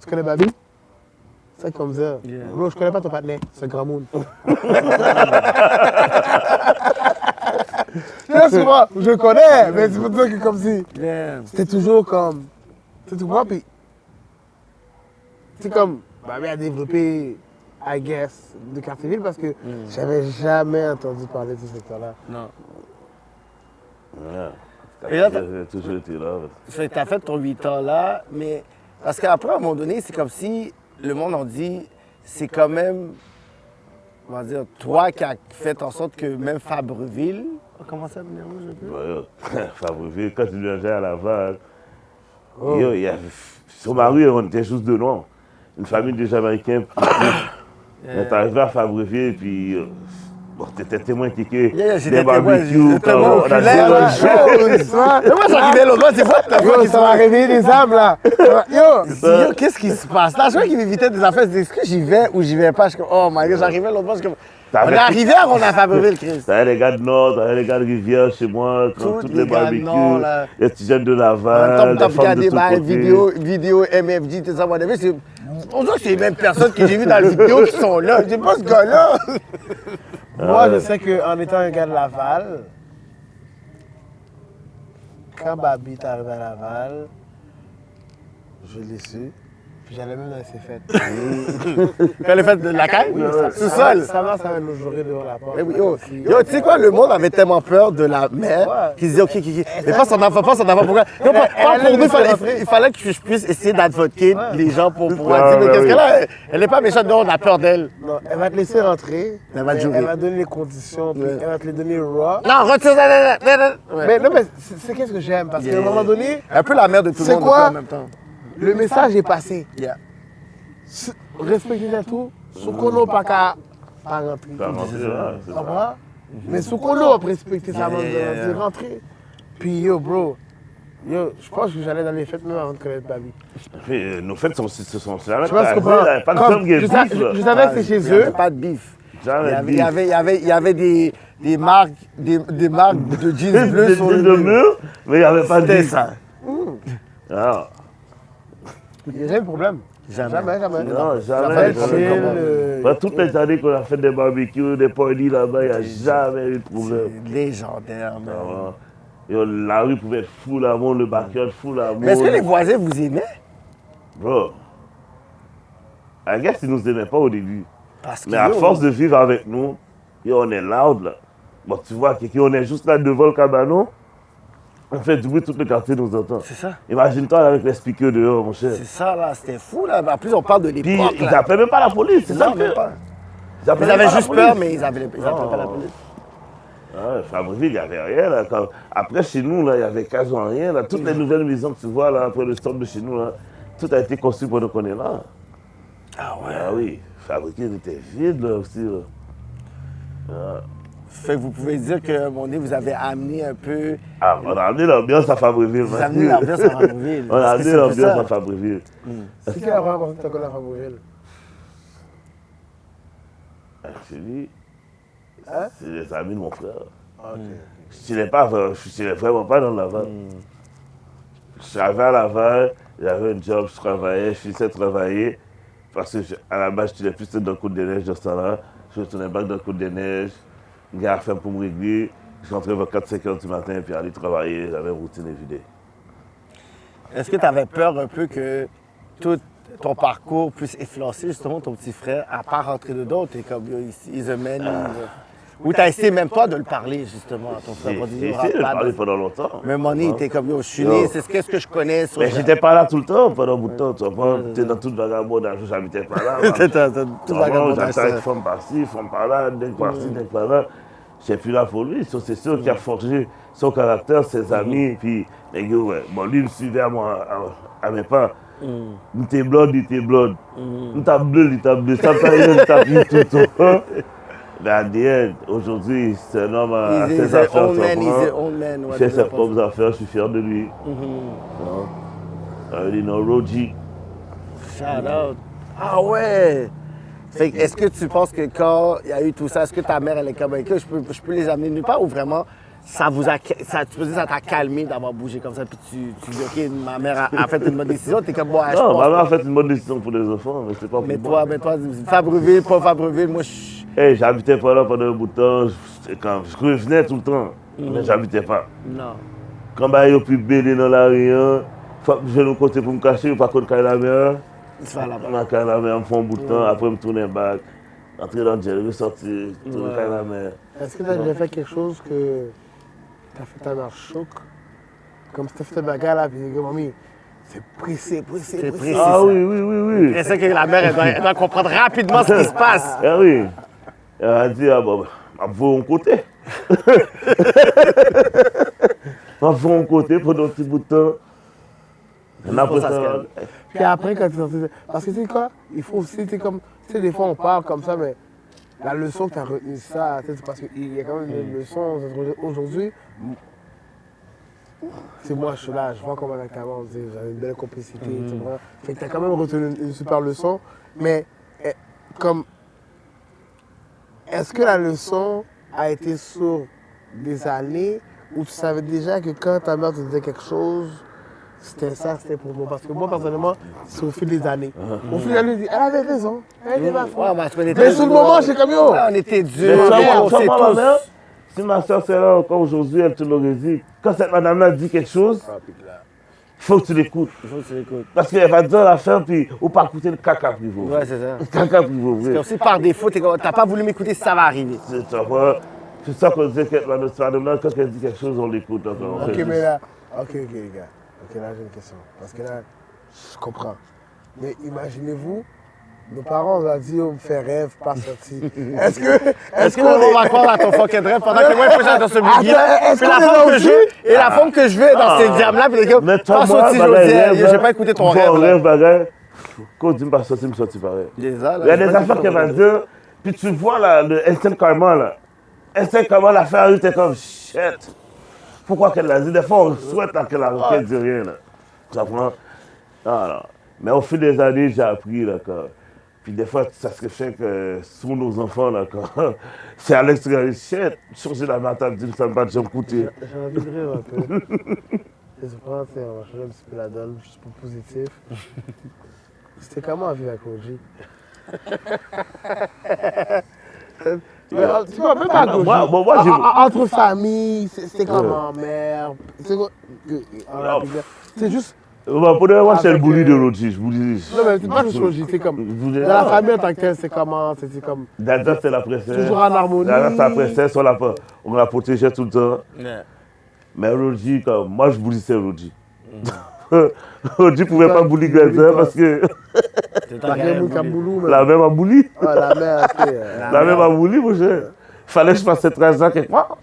tu connais Babi? C'est comme ça. Bro, je connais pas ton partenaire, c'est Grand Moon. Là, souvent, je connais, mais c'est pour dire que comme si, c'était toujours comme, tu comprends, puis c'est comme, Babi a développé, I guess, de Cartierville parce que j'avais jamais entendu parler de ce secteur-là. Non. Et Et là, j'ai toujours été là. Tu as fait ton 8 ans là, mais parce qu'après, à un moment donné, c'est comme si le monde en dit, c'est quand même, on va dire, toi qui as fait en sorte que même Fabreville a commencé à venir rouge un peu. Fabreville, quand tu viens à Laval, yo, sur ma rue, on était juste de loin. Une famille de Jamaïcains. On t'arrivais à Fabreville, puis bon, t'étais témoin qui J'étais des témoin, barbecues. j'étais tellement On a oculaire, là. Mais moi, j'arrivais l'autre fois, c'est quoi ta fois Yo, qui ça va réveiller des âmes, là. Yo, Yo, qu'est-ce qui se passe? Là, je vois qu'il m'évitait des affaires. Est-ce que j'y vais ou j'y vais pas? Je suis comme, oh my god, j'arrivais l'autre fois, je suis comme, on est à Rivière, on est à Fabreville, Chris. T'avais les gars de Nord, t'avais les gars de Rivière chez moi, Tous toutes les les gars de Nord, là. barbecues, les petits jeunes de En même Laval, temps, les t'as femmes de regardé tous ma côtés. vidéo MFG, tout ça, whatever. On dirait que c'est les mêmes personnes que j'ai vues dans la vidéo qui sont là. J'ai pas ce gars-là. moi, je sais qu'en étant un gars de Laval, quand Babi est arrivé à Laval, je l'ai su, puis j'allais même dans ses fêtes. Quand elle a fait de la caille, tout seul. Ça va nous jurer devant la porte. Mais oui, yo, tu sais quoi, le monde avait tellement peur de la mère qu'ils disaient, OK, mais passe en avant, pourquoi? Non, pas pour nous, il fallait que je puisse essayer d'advoquer les gens pour pouvoir dire, mais qu'est-ce qu'elle a? Elle n'est pas méchante, non, on a peur d'elle. Non, elle va te laisser rentrer, Elle va te mais jurer. elle va donner les conditions, puis elle va te les donner raw. Non, retire ça. Mais non, mais c'est qu'est-ce que j'aime, parce qu'à un moment donné, Un peu la mère de tout le C'est monde quoi? en même temps. le message est passé. Yeah. Respectez tout, ce qu'on n'a pas qu'à rentrer. Ça rentrait, là, c'est Tu ça. comprends? Mais ce qu'on a respecté sa main yeah. de rentrer. Puis yo, bro, yo, je pense que j'allais dans les fêtes même avant de connaître Babi. Puis, nos fêtes sont jamais Je sais pas si tu comprends. pas de Comme, femme qui est je bif, là. savais que c'était Il chez n'y avait eux. pas de bif. Jamais de Il y avait des marques de jeans bleus Des sur trucs le de mur, mais il n'y avait pas de C'était bif. ça. Ah, Il n'y a jamais de problème. Jamais. non, Ça jamais. va être jamais. chill. Dans toutes les années qu'on a fait des barbecues, des parties là-bas, il n'y a jamais eu de problème. C'est légendaire, man. Ah, et la rue pouvait être full amour, le backyard full amour. Mais est-ce que les voisins vous aimaient? Bro, I guess ils nous aimaient pas au début. Parce que Mais à force de vivre avec nous, et on est loud là. Bon, tu vois, on est juste là devant le cabanon. On fait du bruit, tout le quartier nous entend. C'est ça. Imagine-toi avec les speakers dehors, mon cher. C'est ça, là. C'était fou, là. En plus, on parle de Puis l'époque, ils là. n'appelaient même pas la police, c'est ça Non, le même pire. pas. Ils appelaient Ils avaient même pas la juste peur, police. mais ils appelaient pas la police. Ouais, Fabreville, il n'y avait rien. Là. Après, chez nous, là, il n'y avait quasiment rien. Là. Toutes les nouvelles maisons que tu vois là, après le stop de chez nous, là, tout a été construit pendant qu'on est là. Ah ouais. Ah oui, Fabreville était vide là aussi. Là. Fait que vous pouvez dire que, mon Dieu, vous avez amené un peu... Ah, on a amené l'ambiance à Fabreville. Vous avez amené l'ambiance à Fabreville. On a Est-ce que amené c'est l'ambiance ça? à Fabreville. C'est qui la première personne que tu as connue à Fabreville? Je dis, Hein? c'est les amis de mon frère. Ok. Je ne suis vraiment pas dans Laval. Je suis arrivé à Laval, j'avais un job, je travaillais, je finissais de travailler. Parce que à la base, je tenais plus dans le Côte des Neiges de ce temps-là. Je retournais back dans le Côte des Neiges. Il y a affaire pour me régler. Je rentrais vers 4-5 heures du matin, puis aller travailler. J'avais une routine évidée. Est-ce que tu avais peur un peu que tout ton parcours puisse influencer justement ton petit frère, à part rentrer dedans, t'es comme, yo, he's a man, ou t'as essayé même toi de le parler justement à ton frère? pour J'ai dire, essayé de pas parler pendant longtemps. Mais Money, t'es comme, yo, je suis né, c'est ce que je connais. Sur Mais j'étais pas là tout le temps, pendant un bout de temps. Tu vois, t'es dans tout le vagabondage, j'habitais pas là. Tout vagabondage, J'attends une femme par-ci, femme par-là, d'un par-ci, d'un par-là. J'étais plus là pour lui. C'est sûr qu'il a forgé son caractère, ses amis. Puis, les gars, ouais. Bon, lui, il me suivait à mes pas. Il était blonde, il était blonde. Il était bleu, il était bleu. Ça me fait il t'a pris tout le temps. Mais à the end, aujourd'hui, c'est un homme à ses affaires. Il fait ses propres affaires, je suis fier de lui. Il know Roji. Shout out. Ah ouais! Fait que est-ce que tu penses que quand il y a eu tout ça, est-ce que ta mère, elle est comme, OK, je peux les amener nulle part ou vraiment ça vous a, tu peux dire ça t'a calmé d'avoir bougé comme ça puis tu dis, OK, ma mère a fait une bonne décision, t'es comme, ouais, je Non, pense. ma mère a fait une bonne décision pour les enfants, mais c'est pas pour Mais moi. toi, Fabreville, pas Fabreville, moi, Hey, j'habitais pas là pendant un bout de temps, je revenais tout le temps, mais j'habitais pas. non. Quand bah, il y a pu bêler dans la rue, je vais nous côté pour me cacher, pas contre la mer. Tu vas là-bas. Je vais la mer, me fais un bout de temps, après me tourner back, entrer dans le gel, ressortir, tourner la mer. Est-ce que tu as déjà fait quelque chose que tu as fait ta mère choc? Comme si tu as fait un bagarre là, puis tu dis, mamie, c'est pressé. C'est précis. Ah ça. oui. C'est ça que la mère, elle doit comprendre rapidement ce qui se passe. Ah oui. Elle a dit, ah bon, on va un côté. On va un côté pendant un petit bout de temps. Et après ça se ça, calme. Puis après, quand tu es sorti, parce que tu sais quoi, il faut aussi, tu sais, des fois on parle comme ça, mais la leçon que tu as retenue, ça, tu sais, c'est parce qu'il y a quand même une leçon aujourd'hui. C'est moi, je suis là, je vois comment avec ta maman, vous avez une belle complicité, tu vois. Fait que tu as quand même retenu une super leçon, mais comme, est-ce que la leçon a été sur des années où tu savais déjà que quand ta mère te disait quelque chose, c'était pour moi? Parce que moi, personnellement, c'est au fil des années. Au fil des années, je dis, elle avait raison, elle était pas folle. Mais sur le moment, j'ai comme yo. On était mais durs, tu on vois, sait moi, ma tous. mère, si ma soeur c'est là encore aujourd'hui, elle te l'aurait dit. Quand cette madame-là dit quelque chose, il faut que tu l'écoutes. Il faut que tu l'écoutes. Parce qu'elle va te dire la fin, puis ou pas écouter le caca privé. Ouais, c'est ça. Le caca privé, C'est oui. aussi par défaut, t'as pas voulu m'écouter si ça va arriver. C'est ça qu'on disait que cette madame-là, quand elle dit quelque chose, on l'écoute. Ok, mais là, ok, les gars. Ok, là, j'ai une question. Parce que là, je comprends. Mais imaginez-vous, nos parents ont dit, on me fait rêve, pas sorti. Est-ce qu'on va croire à ton fucking rêve pendant que moi, il faut que j'aille dans ce billet-là? est-ce Puis qu'on la est femme là que je aussi? veux, et la femme que je veux dans ces diamants-là, puis les gars, Mais toi, pas moi, sorti, Josiane. J'ai pas écouté ton rêve. rêve, bagaille. Quand on dit pas sortir, me sortir pareil. Il y a des affaires qu'elle va dire, puis tu vois là, le instant karma là. Instant karma, l'affaire arrive, t'es comme shit. Pourquoi qu'elle l'a dit? Des fois, on souhaite qu'elle dise rien là. Ça prend. Non. Mais au fil des années, j'ai appris là. Puis des fois, ça se fait que sur nos enfants là, c'est à l'extérieur, shit, changer la mentalité, ça me bat, j'ai coûté. J'ai envie de rire un peu. Je prends, on va changer un petit peu la donne, juste pour positif. C'était comment vivre avec Oji? Tu vois, même pas Oji. Entre familles, c'était comment, mère? C'est juste. Pour le moment, c'est le bouli de Roji, je vous dis. Non, mais c'est pas juste Oji, c'est comme. Dans la famille en tant que telle, c'est comment? C'était comme. Dada, c'est la princesse. Toujours en harmonie. Dada, c'est la princesse, on la protégeait tout le temps. Mais Roji, comme moi, je boulissais Roji. Roji ne pouvait pas boulir Glazer parce que La même Kaboulou, mais. la même a bouli. Ah, la mère, tu sais. La même a bouli, mon cher. Il fallait que je fasse cette raison quelque part.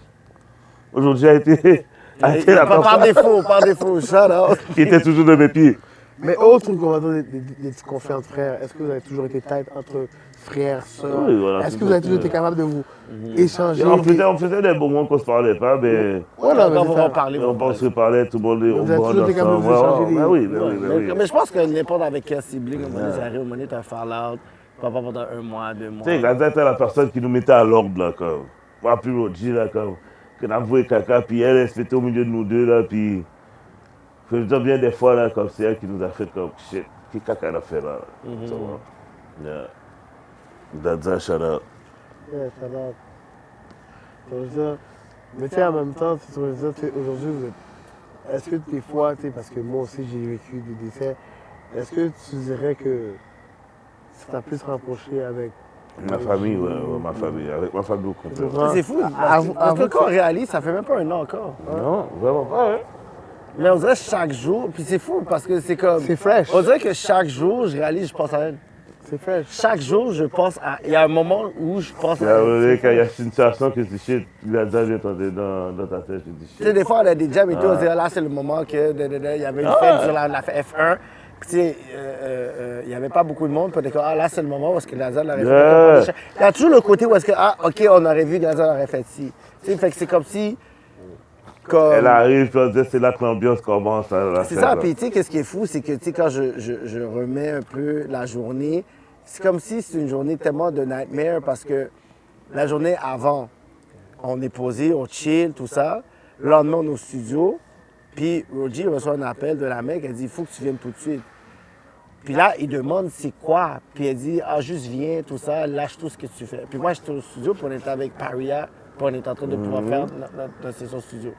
Aujourd'hui a été la Par défaut, shout out. qui était toujours de mes pieds. Mais autre qu'on va donner des petits conflits entre frères, est-ce que vous avez toujours été tête entre frères, sœurs? Oui, voilà, Est-ce que vous avez toujours été capable de vous échanger? On faisait des moments qu'on ne se parlait pas, mais Voilà, mais on c'est va en ça. parler. on se parlait, tout le monde on vous avez bande toujours été capable de ensemble. vous échanger Ouais, oui, oui. Mais je pense que n'importe avec quel sibling, à un moment donné, j'arrive, à un moment donné, t'as un fall-out, papa pendant 1 mois, 2 mois. Tu sais, Glazer était la personne qui nous mettait à l'ordre, là, comme. Pas plus Roji, là, comme. Qu'on a voué caca, puis elle se mettait au milieu de nous deux, là, puis. Je veux dire bien des fois, là, comme c'est elle qui nous a fait comme shit. Qu'est-ce caca elle a fait, là? Ça va. Yeah. Glazer, shout out. Ouais, ça va. Je veux dire, mais tu sais, en même temps, tu veux dire, tu sais, aujourd'hui, vous êtes. Est-ce que des fois, tu sais, parce que moi aussi j'ai vécu des décès, est-ce que tu dirais que ça t'a plus rapproché avec. Ma famille, ouais, ma famille. Avec ma famille au contraire. C'est fou. Parce que quand on réalise, ça fait même pas 1 an encore. Non, vraiment pas, hein? Mais on dirait chaque jour, puis c'est fou parce que c'est comme. C'est fresh. On dirait que chaque jour, je réalise, je pense à elle. C'est fresh. Chaque jour, je pense à. Il y a un moment où je pense Il y à a elle. quand il y a une situation que tu shit, Glazer vient t'entendre dans ta tête, tu dis Tu sais, shit. des fois, on a des jams et tout, on dit, là, c'est le moment que. Il y avait une fête sur la F1. Puis, tu sais, il n'y avait pas beaucoup de monde. Puis, on était comme, là, c'est le moment où est-ce que Glazer l'aurait Yeah. fait. Il y a toujours le côté où est-ce que, OK, on aurait vu Glazer l'aurait fait ci. Tu sais, fait que c'est comme si. Elle arrive, puis on dit c'est là que l'ambiance commence. C'est ça, puis tu sais, qu'est-ce qui est fou, c'est que, tu sais, quand je remets un peu la journée, c'est comme si c'est une journée tellement de nightmare parce que la journée avant, on est posé, on chill, tout ça. Le lendemain, on est au studio, puis Roji reçoit un appel de la mec, elle dit, il faut que tu viennes tout de suite. Puis là, il demande c'est quoi, puis elle dit, juste viens, tout ça, lâche tout ce que tu fais. Puis moi, j'étais au studio, puis on était avec Paria, puis on était en train de pouvoir faire notre session studio.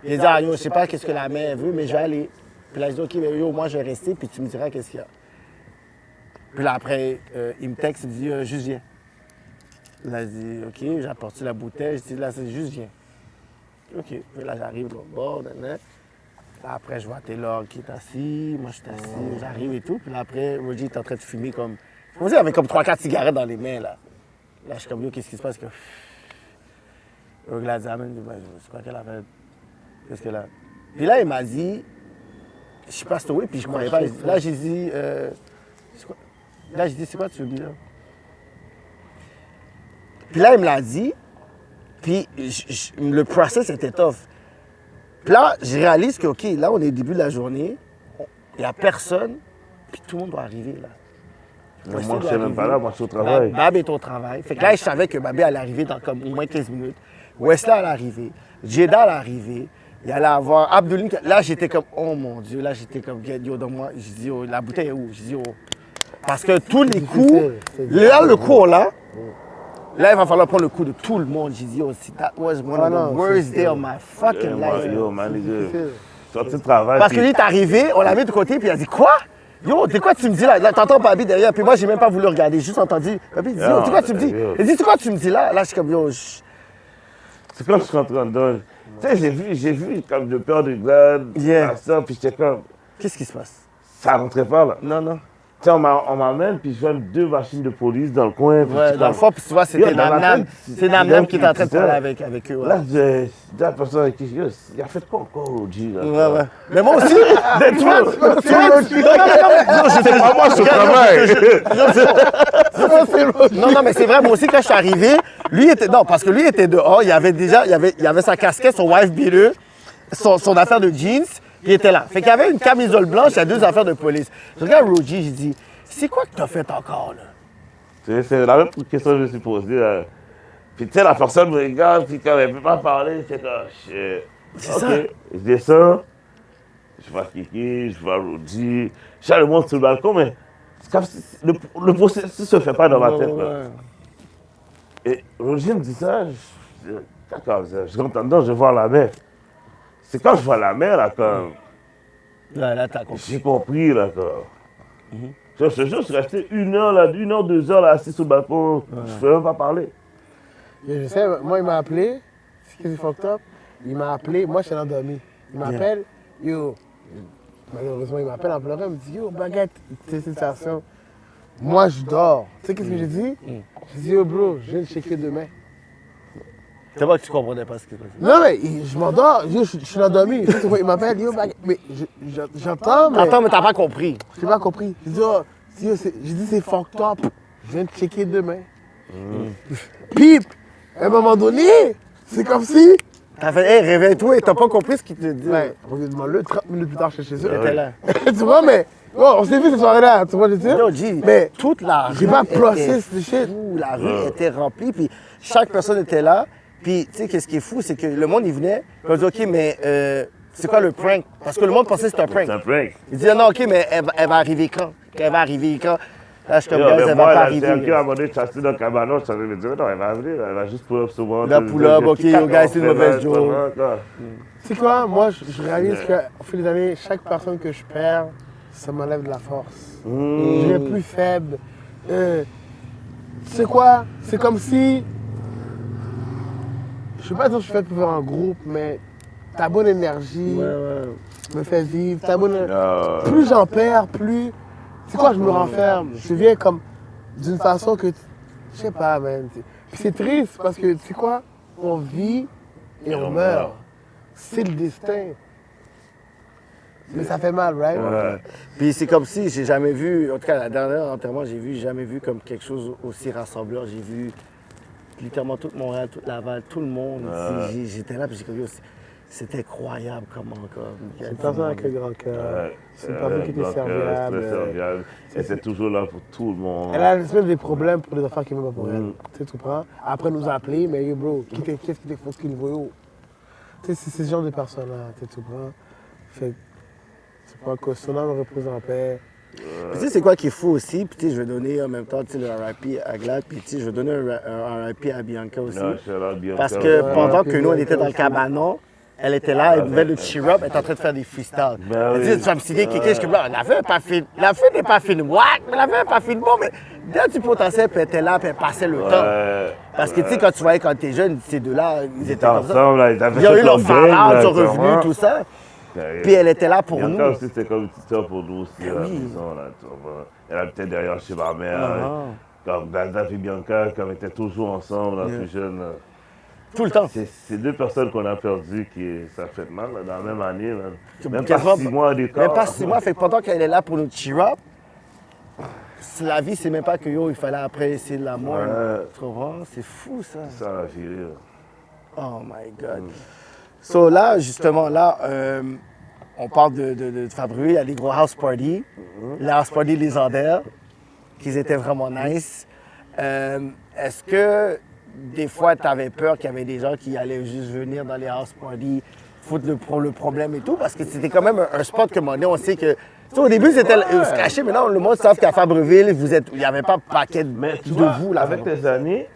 Il dit, yo, je sais pas qu'est-ce que la mère veut, mais je vais aller. Puis là, je dis, OK, mais yo, moi, je vais rester, puis tu me diras qu'est-ce qu'il y a. Puis là, après, il me texte, il me dit, juste viens. Là, je dis, OK, j'ai apporté la bouteille, je dis, là, c'est juste viens. OK. Puis là, j'arrive au bord, Là, après, je vois Taylor qui est assis, moi, je suis assis, j'arrive et tout. Puis là, après, Roji est en train de fumer comme. Comme il avait comme 3-4 cigarettes dans les mains, là. Là, je suis comme, yo, qu'est-ce qui se passe? Glazer, c'est quoi qu'elle a fait? Qu'est-ce qu'elle a? Puis là, il m'a dit, je suis pas oui, puis je croyais pas. Là, j'ai dit, c'est quoi? Là, j'ai dit, c'est quoi tu veux dire? Puis là, il me l'a dit, puis le process était tough. Puis là, je réalise que, OK, là, on est au début de la journée, il n'y a personne, puis tout le monde doit arriver, là. Moi, je ne suis même pas là, moi, je suis au travail. Bab est au travail. Fait que là, je savais que Babé allait arriver dans comme au moins 15 minutes. Wesley allait arriver. Jeda allait arriver. Il allait avoir Abdouline. Là, j'étais comme, oh mon Dieu, là, j'étais comme, yo, donne-moi. Je dis, oh, la bouteille est où? Je dis, oh. Parce que tous les coups, là, le coup, là, il va falloir prendre le coup de tout le monde. J'ai dit, oh, that was one of the worst days of my fucking life. Yo, man, les gars. Sorti de travail. Parce que lui est arrivé, on l'a mis de côté, puis il a dit, quoi? Yo, c'est quoi tu me dis là? Là, t'entends Babi derrière, puis moi, j'ai même pas voulu regarder, j'ai juste entendu. Babi dit, yo, c'est quoi tu me dis? Il dit, c'est quoi tu me dis là? Là, je suis comme, yo, C'est quand je suis rentré dedans. Tu sais, j'ai vu comme de peur de glade, ça, puis j'étais comme. Qu'est-ce qui se passe? Ça rentrait pas là. Non, non. Tu sais, on m'amène, puis je vois 2 machines de police dans le coin. Ouais, dans le fond, puis tu vois, c'était Namnam. C'est Namnam qui est en train de parler avec eux. Ouais. Là, je dis à la personne avec qui je dis, il a fait quoi encore, Roji? Ouais. Mais moi aussi, tu vois, non, c'est pas moi, je travaille. Non, mais c'est vrai, moi aussi, quand je suis arrivé, lui était. Non, parce que lui était dehors, il avait sa casquette, son wife beater, son affaire de jeans. Il était là. Fait qu'il y avait une camisole blanche, il y a 2 affaires de police. Je regarde Roji, je dis, c'est quoi que t'as fait encore, là? C'est la même question que je me suis posée. Là. Puis tu sais, la personne me regarde, puis quand elle ne peut pas parler, c'est comme, shit. C'est OK, ça. je descends, je vois Kiki, je vois Roji, je vois le monde sur le balcon, mais c'est comme si le processus ne se fait pas dans ma tête. Là. Et Roji me dit ça, je rentre dedans, je vois la mer. C'est quand je vois la mer, là, comme. Là, t'as compris. J'ai compris, là, comme. Je suis resté 1 heure, là, 1 heure, 2 heures, là, assis sur le balcon. Je ne peux même pas parler. Je sais, moi, il m'a appelé. C'est fucked up. Il m'a appelé, moi, je suis endormi. Il m'appelle, yo. Malheureusement, il m'appelle en pleurant, il me dit, yo, Baguette, c'est cette situation. Moi, je dors. Tu sais qu'est-ce que j'ai dit? J'ai dit, yo, bro, je viens de checker demain. C'est vrai que tu comprenais pas ce qui se passait. Non, mais je m'endors, yo, je suis endormi. Tu sais pourquoi il m'appelle, yo, Baguette. Mais j'entends, mais. Attends, mais t'as pas compris. J'ai pas compris. J'ai dit, oh, j'ai dit, c'est fucked up. Je viens de checker demain. Pipe! À un moment donné, c'est comme si. T'as fait, hey, réveille-toi et t'as pas compris ce qu'il te dit. Ouais, demande-le 30 minutes plus tard, je suis chez eux. T'étais là. Tu vois, mais. Oh, on s'est vu cette soirée-là, tu vois, je sais. Yo, G, Mais toute la j'ai rue pas était processé ce shit. fou, la rue était remplie, puis chaque personne était là. Puis, tu sais, qu'est-ce qui est fou, c'est que le monde, il venait, puis on dit, OK, mais c'est quoi le prank? Parce que le monde pensait que c'était un prank. C'est un prank. Il dit, non, OK, mais elle va arriver quand? Elle va arriver quand? Là, je suis comme, Yo, guys, mais elle va moi, pas là, arriver. j'ai un à un moment donné, chassé dans le cabanon, je me dire, non, elle va venir, elle va juste pull up souvent. La pull-up, OK, yo, guys, c'est une mauvaise joke. Tu sais quoi, moi, je réalise qu'au fil des années, chaque personne que je perds, ça m'enlève de la force. Je deviens plus faible. Tu sais quoi, c'est comme si. Je sais pas dire que je fais plus en groupe, mais ta bonne énergie me fait vivre. Ta bonne... Plus j'en perds, plus. C'est quoi, je me renferme. Je viens comme d'une façon que. Je sais pas, man. Puis c'est triste parce que, tu sais quoi, on vit et on meurt. C'est le destin. Mais ça fait mal, right? Ouais. Puis c'est comme si j'ai jamais vu, en tout cas, la dernière enterrement, j'ai jamais vu comme quelque chose aussi rassembleur. J'ai vu littéralement tout Montréal, toute Laval, tout le monde. J'étais là, puis j'ai comme, c'était incroyable comment. C'est une personne avec un grand cœur. C'est une personne qui était Très serviable. Elle était toujours là pour tout le monde. Elle a l'espèce des problèmes pour les enfants qui ne même pas pour elle. Tu sais, tu comprends? Après, nous appeler, mais yo, bro, qu'est-ce qui te faut qu'il voit? Tu sais, c'est ce genre de personnes-là, tu comprends? Fait tu crois que son âme repose en paix. Puis tu sais, c'est quoi qui est fou aussi? Puis tu sais, je vais donner en même temps tu sais, le RIP à Glad, puis tu sais, je vais donner un RIP à Bianca aussi. Non, je suis là, Bianca. Parce que pendant puis que nous, on Bianca était dans le aussi. cabanon, elle était là, elle venait de cheer up, elle était en train de faire des freestyles. Ben Elle oui. dit, tu vas me signer quelqu'un, je suis comme là, la fille n'est pas fine. La fille n'est pas fine, what? Mais la fille n'est pas fine, bon, mais dès du potentiel, puis elle était là, puis elle passait le temps. Parce que tu sais, quand tu voyais quand t'es jeune, ces deux-là, ils étaient comme ça. ensemble, là, ils avaient Ils ont fait eu leur leur gang, farade, là, ils sont tu revenus, comprends? tout ça. Puis elle était là pour Bianca nous. aussi, c'était comme une petite soeur pour nous aussi, à la maison, là, tu vois. Elle habitait derrière chez ma mère. Comme Dada et Bianca, comme étaient toujours ensemble, là, plus jeunes. Là. Tout le temps. C'est deux personnes qu'on a perdues qui, ça fait mal, là, dans la même année. Là. Même pas Quasiment 6 mois d'écart. Même pas 6 mois, fait que pendant qu'elle est là pour nous cheer up, la vie, c'est même pas que yo, il fallait après essayer de la mort. Tu comprends? C'est fou ça. C'est ça, la vie, là. Oh my God. So là, justement, là, on parle de Fabrui, il y a des gros house parties. Les house parties légendaires, qui étaient vraiment nice. Est-ce que des fois, tu avais peur qu'il y avait des gens qui allaient juste venir dans les house parties, foutre le problème et tout? Parce que c'était quand même un spot que on sait que. Tu sais, au début, c'était se caché, mais non, le monde savent qu'à Fabreville, il n'y avait pas de paquet Mais tu de vois, vous là. avec les années,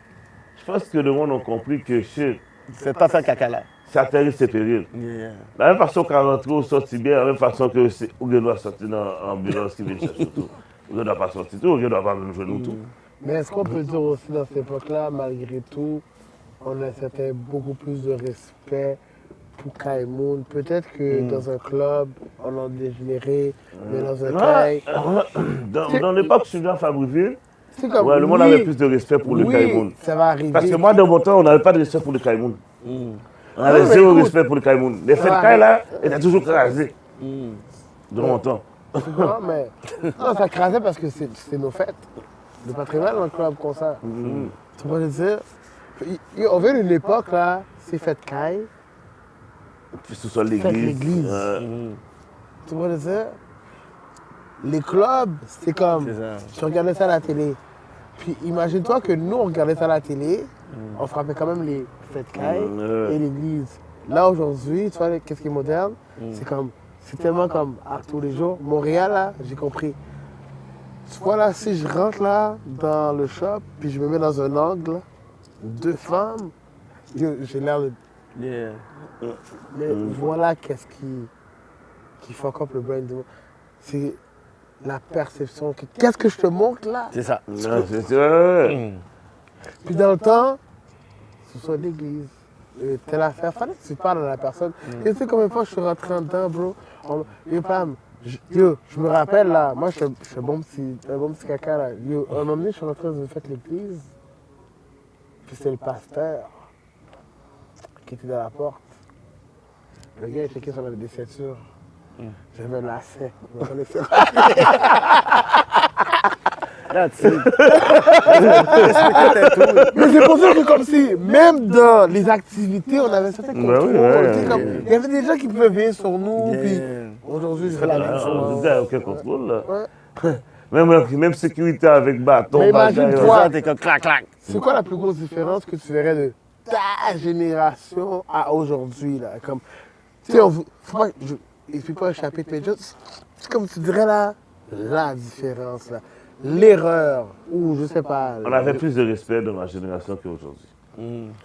je pense que le monde a compris que shit, Tu ne fais pas faire caca là. ça atterrit ses périls. Yeah. De la même façon qu'à rentrer au sorti bien, de la même façon que c'est Ougue doit sortir dans l'ambulance qui vient chercher tout. Ougue doit pas sortir tout, Ougue doit pas même jouer nous tout. Mais est-ce qu'on peut dire aussi dans cette époque-là, malgré tout, on a certains beaucoup plus de respect pour Kaimoun? Peut-être que dans un club, on a dégénéré, mais dans un Kai, Dans l'époque où je suis venu à Fabreville, c'est comme ouais, le monde oui, avait plus de respect pour le oui, Kaimoun. ça va arriver. Parce que moi, dans mon temps, on n'avait pas de respect pour le Kaimoun. On avait Non, mais zéro écoute, respect pour le Kaimoun. Les fêtes Kai, là, étaient toujours crasés. Dans mon temps. Tu comprends? Mais non, ça crasait parce que c'est nos fêtes. Le patrimoine dans le club concert. Tu vois ce que je veux dire? On vient d'une époque, là, c'est fête Kai, Puis ce soit fête l'église. l'église. Tu vois ce que je veux dire? Les clubs, c'était comme. C'est ça. Tu regardais ça à la télé. Puis imagine-toi que nous, on regardait ça à la télé, on frappait quand même les fêtes Kai et l'église. Là, aujourd'hui, tu vois, qu'est-ce qui est moderne? C'est comme. C'est tellement comme à tous les jours. Montréal, là, j'ai compris. Tu vois, là, si je rentre là dans le shop, puis je me mets dans un angle, là, 2 femmes, j'ai l'air de. Yeah. Mais voilà qu'est-ce qui fuck up le brain du monde. C'est la perception. Qu'est-ce que je te montre là? C'est ça. Non, c'est ça. Puis dans le temps, ce soit l'église. telle affaire. Fallait que tu parles à la personne. Et tu sais combien de fois je suis rentré dedans, bro? Yo, Pam, je me rappelle là, moi je suis un bon petit caca là. Yo, à un moment donné, je suis rentré dans une fête l'église. Puis c'était le pasteur qui était dans la porte. Le gars, il checkait sur la décéture. J'avais un lacet. Je me connaissais pas. Là, tu sais. Mais c'est pour ça que comme si, même dans les activités, on avait certains contrôles. Tu sais, comme, il y avait des gens qui pouvaient veiller sur nous. Puis aujourd'hui, je fais la même chose. Il n'y a aucun contrôle, là. Ouais. Même sécurité avec bâton. Mais imagine-toi, T'es comme clac, clac. c'est quoi la plus grosse différence que tu verrais de ta génération à aujourd'hui, là? Comme, tu sais, faut pas, je explique pas un chapitre, mais juste, c'est comme tu dirais là, la différence, là. L'erreur, ou je sais pas. On avait plus de respect dans ma génération qu'aujourd'hui.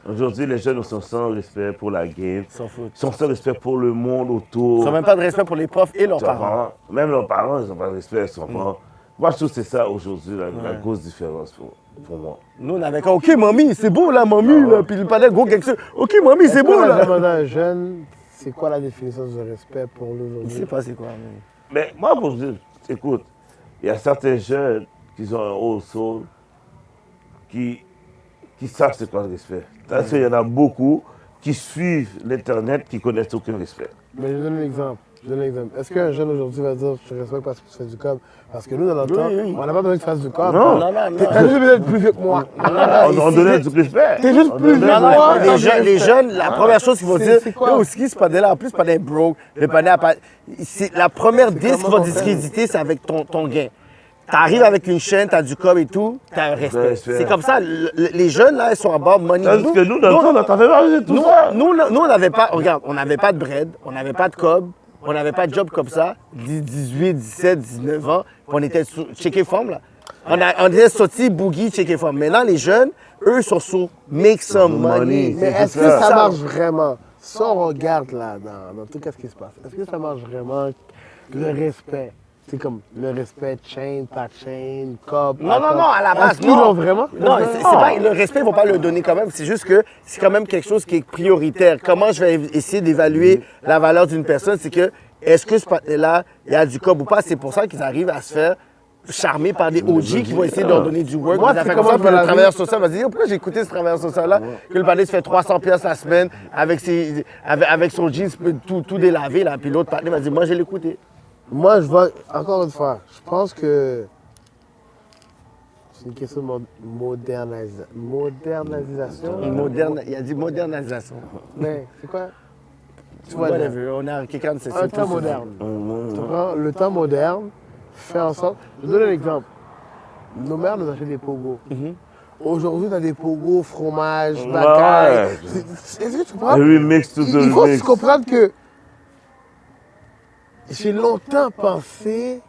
Aujourd'hui, les jeunes sont sans respect pour la game. S'en foutent. Ils sont sans respect pour le monde autour. Ils n'ont même pas de respect pour les profs et leurs Tu parents. comprends? Même leurs parents, ils n'ont pas de respect. Tu comprends? Moi, je trouve que c'est ça aujourd'hui, la grosse différence pour moi. Nous, on avait comme, OK, mamie, c'est beau, là, mamie, là. Puis le palais, gros, quelque chose. OK, mamie, c'est beau, là. Demander à un jeune, c'est quoi la définition du respect pour lui Je aujourd'hui? sais pas c'est quoi, mais... Mais moi, pour dire, écoute, il y a certains jeunes qui ont un haut soul qui savent c'est quoi le respect. Parce qu'il y en a beaucoup qui suivent l'Internet qui connaissent aucun respect. Mais je donne un exemple. Est-ce qu'un jeune aujourd'hui va dire je te respecte parce que tu fais du com? Parce que nous, dans notre temps, on n'a pas besoin que tu fasses du com. Non. T'as juste besoin d'être plus vieux que moi. On donnait du respect. T'es juste plus vieux Non, que non, moi. les jeunes, la première chose qu'ils vont C'est- dire, c'est quoi? yo, ski, c'est pas des là, en plus, c'est pas des broke, c'est pas des c'est la première disque qu'ils vont discréditer, c'est avec ton gain. T'arrives avec une chaîne, t'as du com et tout, t'as un respect. Respect. C'est comme ça, les jeunes, là, ils sont en bas, money. Parce que nous, dans le temps, on t'avait mangé tout ça. Nous, on n'avait pas, regarde, on n'avait pas de bread, on n'avait pas de cob, on n'avait pas de job comme ça, 18, 17, 19 ans, puis on était checké forme, là. On était sortis boogie, checké forme. Maintenant, les jeunes, eux, sont sur make some money. Mais est-ce que ça. ça marche vraiment? Si on regarde là, dans tout ce qui se passe, est-ce que ça marche vraiment le respect? C'est comme le respect chain, pas chain, cop. Non, à la base, Est-ce qu'ils l'ont vraiment? Non, c'est pas, le respect, ils vont pas le donner quand même. C'est juste que c'est quand même quelque chose qui est prioritaire. Comment je vais essayer d'évaluer la valeur d'une personne, c'est que est-ce que ce partenaire-là, il y a du cob ou pas? C'est pour ça qu'ils arrivent à se faire charmer par des OG qui vont essayer de leur donner du work. Moi, Des c'est affaires comment comme ça, je puis vois le la travailleur social va se dire, pourquoi j'ai écouté ce travailleur social-là? Que le partenaire se fait 300 pièces la semaine avec son jeans tout délavé, là. Puis l'autre partenaire va dire, moi, je l'ai écouté. Moi, je vois, encore une fois, je pense que c'est une question de modernisation. Il a dit modernisation. Mais c'est quoi? Tu vois, Whatever, on a quelqu'un de ces un temps moderne. Tu comprends? Le temps moderne fait en sorte. Je donne un exemple. Nos mères nous achètent des pogos. Aujourd'hui, tu as des pogos, fromage, bagaille. Est-ce que tu comprends? Le remix, tout Il faut remix. se comprendre que j'ai longtemps pensé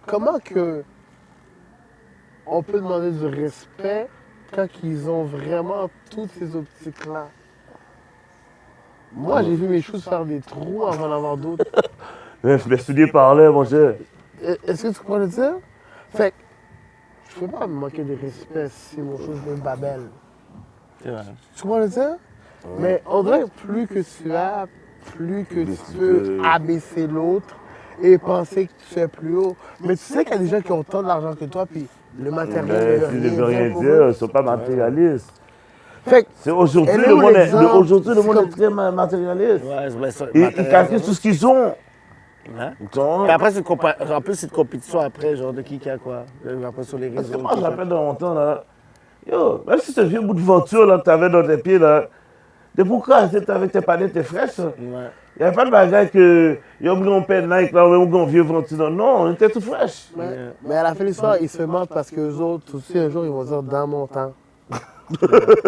comment que on peut demander du respect quand ils ont vraiment toutes ces optiques-là. Moi, j'ai vu mes choses faire des trous avant d'en avoir d'autres. Mais souliers parlaient, mon cher. Est-ce que tu comprends le dire? Fait que je peux pas me manquer de respect si mon chose n'est pas belle. C'est vrai. Tu comprends le dire? Mais on dirait que plus que tu as, plus que tu peux abaisser l'autre et penser que tu fais plus haut. Mais tu sais qu'il y a des gens qui ont tant d'argent que toi, puis le matériel Mais ne s'ils veut ne veulent rien rien pour dire, eux. ils ne sont pas matérialistes. Fait que, C'est aujourd'hui, Elle est le où monde est, l'exemple? aujourd'hui, le C'est monde comme- est très matérialiste. Ouais, c'est bien ça. Ils calculent tout ce qu'ils ont. Hein? Donc, Et après, en plus, c'est une compétition après, genre de qui a quoi. Après, sur les parce que réseaux. moi, je me rappelle dans mon temps, là, yo, même si ce vieux bout de venture là, que tu avais dans tes pieds, là, de pourquoi c'était avec tes palettes, tes fraîches? Ouais. Il n'y avait pas de bagage que, yo, on pète Nike, là, on vieux venture. Non, on était tout fraîche. mais à la fin de l'histoire, ils se mentent parce qu'eux autres aussi, un jour, ils vont dire dans mon temps.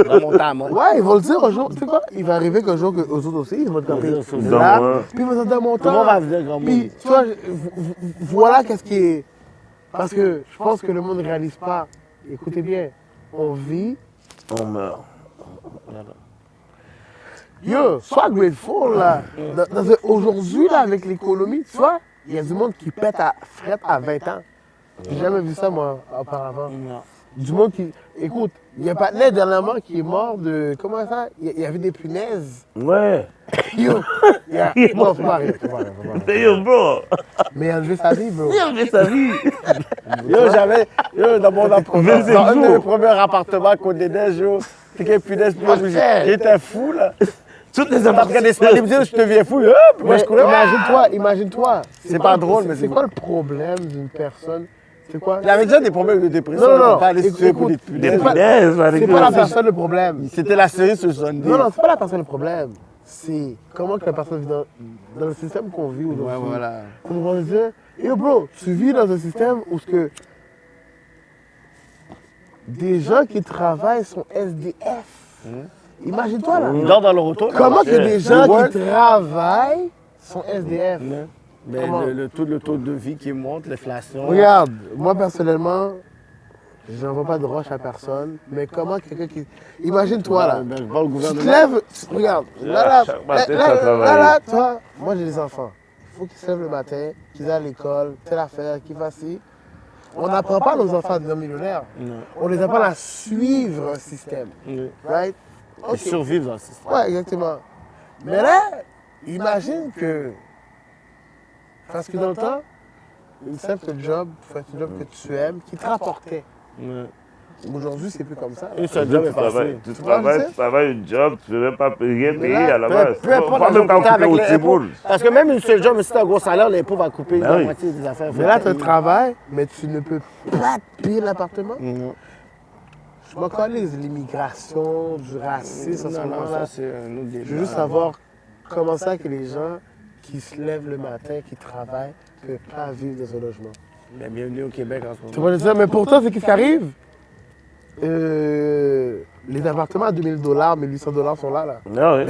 Dans mon temps, moi. Ouais, ils vont le dire un jour. Tu sais quoi? Il va arriver qu'un jour, eux autres aussi, ils vont te camper. Dans Là, moi. puis ils vont dire dans mon temps. Comment on va venir, grand monde? Puis, tu vois, voilà qu'est-ce qui est. Parce que je pense que le monde ne réalise pas. Écoutez bien, on vit. On meurt. Yo, sois grateful, là. Aujourd'hui, là, avec l'économie, tu vois, il y a du monde qui pète à frette à 20 ans. J'ai jamais vu ça, moi, auparavant. Non. Du monde qui. Écoute, il y a un partenaire dernièrement qui est mort de. Comment ça? Il y avait des punaises. Ouais. Yo! Non, faut pas arrêter, faut pas arrêter, faut pas arrêter. Mais yo, bro. Mais il a enlevé sa vie, bro. Il a enlevé sa vie. Dans mon appartement, dans un de mes premiers appartements à Côte-des-Neiges, c'était qu'un punaise, j'étais fou, là. Toutes les Après des appartements. semaines, je deviens fou, hop, moi Mais je courais. imagine-toi. C'est pas drôle, mais c'est quoi le problème d'une personne? C'est quoi? Il avait déjà des problèmes de dépression, Non, il non, faut pas aller se tuer pour écoute, des Des punaises. punaises, man. C'est pas la personne le problème. C'était la série sur Sunday. Non, c'est pas la personne le problème. C'est comment que la personne vit dans le système qu'on vit aujourd'hui. Ouais, voilà. Tu comprends ce que je veux dire? Yo, bro, tu vis dans un système où ce que des gens qui travaillent sont SDF. Imagine-toi là. Ils dorment dans leur auto. là. Comment que des gens Ouais. qui travaillent sont SDF? Mais Comment? le taux de vie qui monte, l'inflation. Regarde, moi personnellement, je n'envoie pas de roche à personne, mais comment quelqu'un qui. Imagine-toi là. Ben, je vois le Tu te gouvernement. lèves, regarde, là, Chaque matin, tu vas travailler. là, toi, moi j'ai des enfants. Il faut qu'ils se lèvent le matin, qu'ils aillent à l'école, telle affaire, qu'ils fassent ci. On n'apprend pas à nos enfants à devenir millionnaires. On les apprend à suivre un système. Right? Ils Ok. survivent dans le système. Ouais, exactement. Mais là, imagine que. Parce que dans le temps, une simple job, faire un job que tu aimes, qui te rapportait. Aujourd'hui, c'est plus comme ça. Une seule job Tu est passée. travailles, tu vois, travailles, je sais. tu travailles une job, tu ne veux même pas rien payer là, à la base. Peu importe Pas la même quand job on avec coupe au l'impôt. Tiboul. Parce que même une seule job, si tu as un gros salaire, l'impôt va couper Ben la oui. moitié des affaires. Mais là, tu travailles, mais tu ne peux pas te payer l'appartement. Non, Je m'en connais l'immigration, du racisme à ce non, moment-là. ça c'est un autre débat. Je veux juste savoir comment ça que les gens qui se lèvent le matin, qui travaillent, ne peuvent pas vivre dans un logement. Mais bienvenue au Québec en ce Tu moment. vois ça? Mais pourtant, c'est qu'est-ce qui arrive? Les appartements à 2000 $, 1800 $ sont là. Non, oui.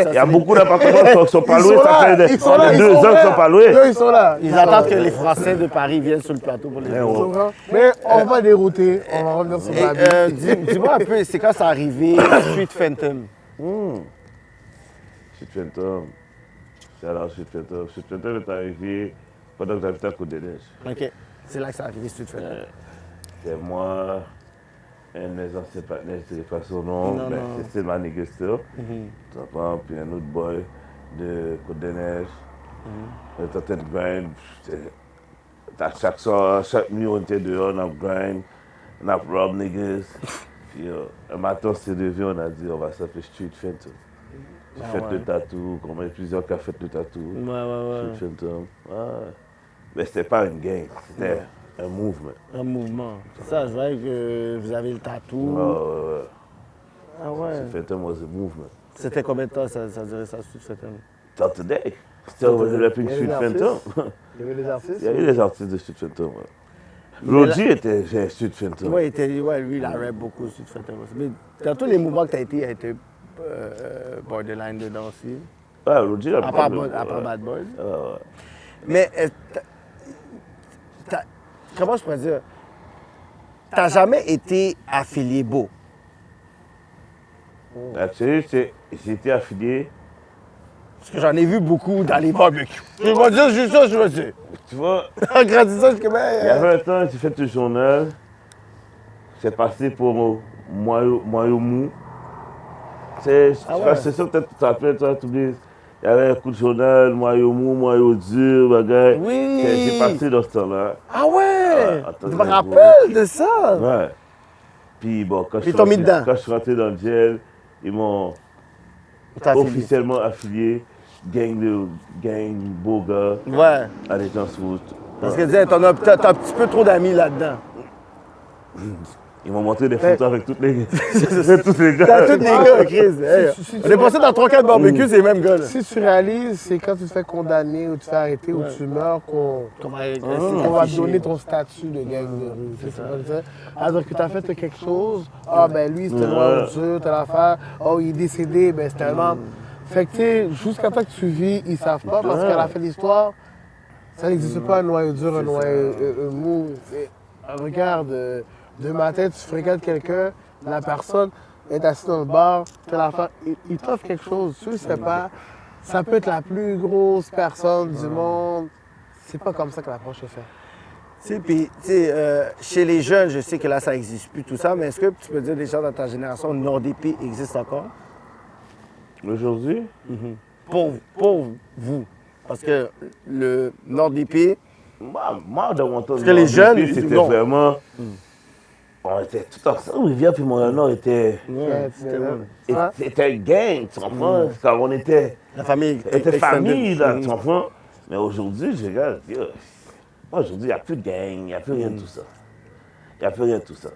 Il y a beaucoup d'appartements qui sont pas loués. Ça fait ils sont là, ils 2 sont ans qu'ils là. ne sont pas loués. Eux, ils sont là. Ils attendent que les Français de Paris viennent sur le plateau pour les Mais Tu on- comprends? Mais on va dérouter, on va revenir sur Et, ma vie. dis-moi un peu, c'est quand c'est arrivé, Street Phantom. Street Phantom. C'est alors Street Phantom. Street Phantom est arrivé pendant que j'habitais à Côte-des-Neiges. OK. C'est là que c'est arrivé, Street Phantom. C'est moi, un de mes anciens partenaires, je ne dirais pas son nom, Non, mais non. c'est still my nigga still. Tu comprends? Puis un autre boy de Côte-des-Neiges. On était en train de grind. À chaque soir, chaque nuit, on était dehors, on a grind, on a rob niggas. Puis un matin, on s'est levé, on a dit, on va s'appeler Street Phantom. J'ai fait ouais. le tatou, on a plusieurs qui ont fait le tatou. Ouais. Street Phantom. Ouais. Mais c'était pas une gang, c'était un mouvement. Un mouvement. Ça, je vois que vous avez le tatou. Ouais. Ah ouais. Street Phantom was a movement. C'était combien de temps ça durait ça, Street Phantom? Till today. Still rapping Il y a Street des artistes. Phantom. Il y avait des artistes. Il y a eu des artistes de Street Phantom. Roji était un Street Phantom. Ouais, lui, il a rap beaucoup, Street Phantom aussi. Mais dans tous les mouvements que tu as été, il a été borderline dedans aussi. Ouais, Roji a À part Bad Boy. Ouais. Mais comment je pourrais dire? T'as jamais été affilié beau. Actually, j'ai été affilié. Parce que j'en ai vu beaucoup dans les barbecues. Je vais dire juste ça, je veux dire. Tu vois, En grandissant, je suis comme... il y avait un temps, j'ai fait le journal. J'ai passé pour Moyo Mou. C'est ouais. c'est ça, peut-être que tu t'appelles, toi, tu oublies. Il y avait un coup de journal, Moyo Mou, Moyo dur, bagaille. Oui. J'ai passé dans ce temps-là. Ah ouais! attends, Je me rappelle de ça. Ouais. Puis bon, quand Ils t'ont mis dedans. quand je suis rentré dans le gel, ils m'ont T'as affilié. officiellement affilié, gang beau gars, Ouais. Allégeance Rouge. Parce que t'as un petit peu trop d'amis là-dedans. Ils m'ont montré des photos avec tous les tous les gars. T'as tous les gars, Chris. Hey, on est passé dans 3-4 barbecues, c'est les mêmes gars. Là. Si tu réalises, c'est quand tu te fais condamner ou tu te fais arrêter ou tu meurs qu'on Comment va te donner ton statut de gang de rue. C'est ça. Alors que tu as fait quelque chose, ah ben lui c'était noir dur, telle affaire, oh il est décédé, ben c'était un membre. Fait que tu sais, jusqu'à temps que tu vis, ils savent pas parce qu'à la fin de l'histoire, ça n'existe pas un noyau dur, un noyau mou. Regarde, de matin tu fréquentes quelqu'un, la personne est assise dans le bar, telle affaire, il t'offre quelque chose, tu le sais pas. Ça peut être la plus grosse personne du monde. C'est pas comme ça que l'approche est faite. Puis, chez les jeunes, je sais que là, ça n'existe plus tout ça, mais est-ce que tu peux dire des gens dans ta génération, NordDP existe encore? Aujourd'hui, Pour vous. Parce que le NordDP, moi, dans mon temps, que les jeunes, c'était non. vraiment... On était tout ensemble. Rivière puis Montréal-Nord était un gang, tu comprends? Quand on était la famille famille, là, tu comprends? Mais aujourd'hui, je regarde, aujourd'hui, il n'y a plus de gang, il n'y a plus rien de tout ça. Il n'y a plus rien de tout ça.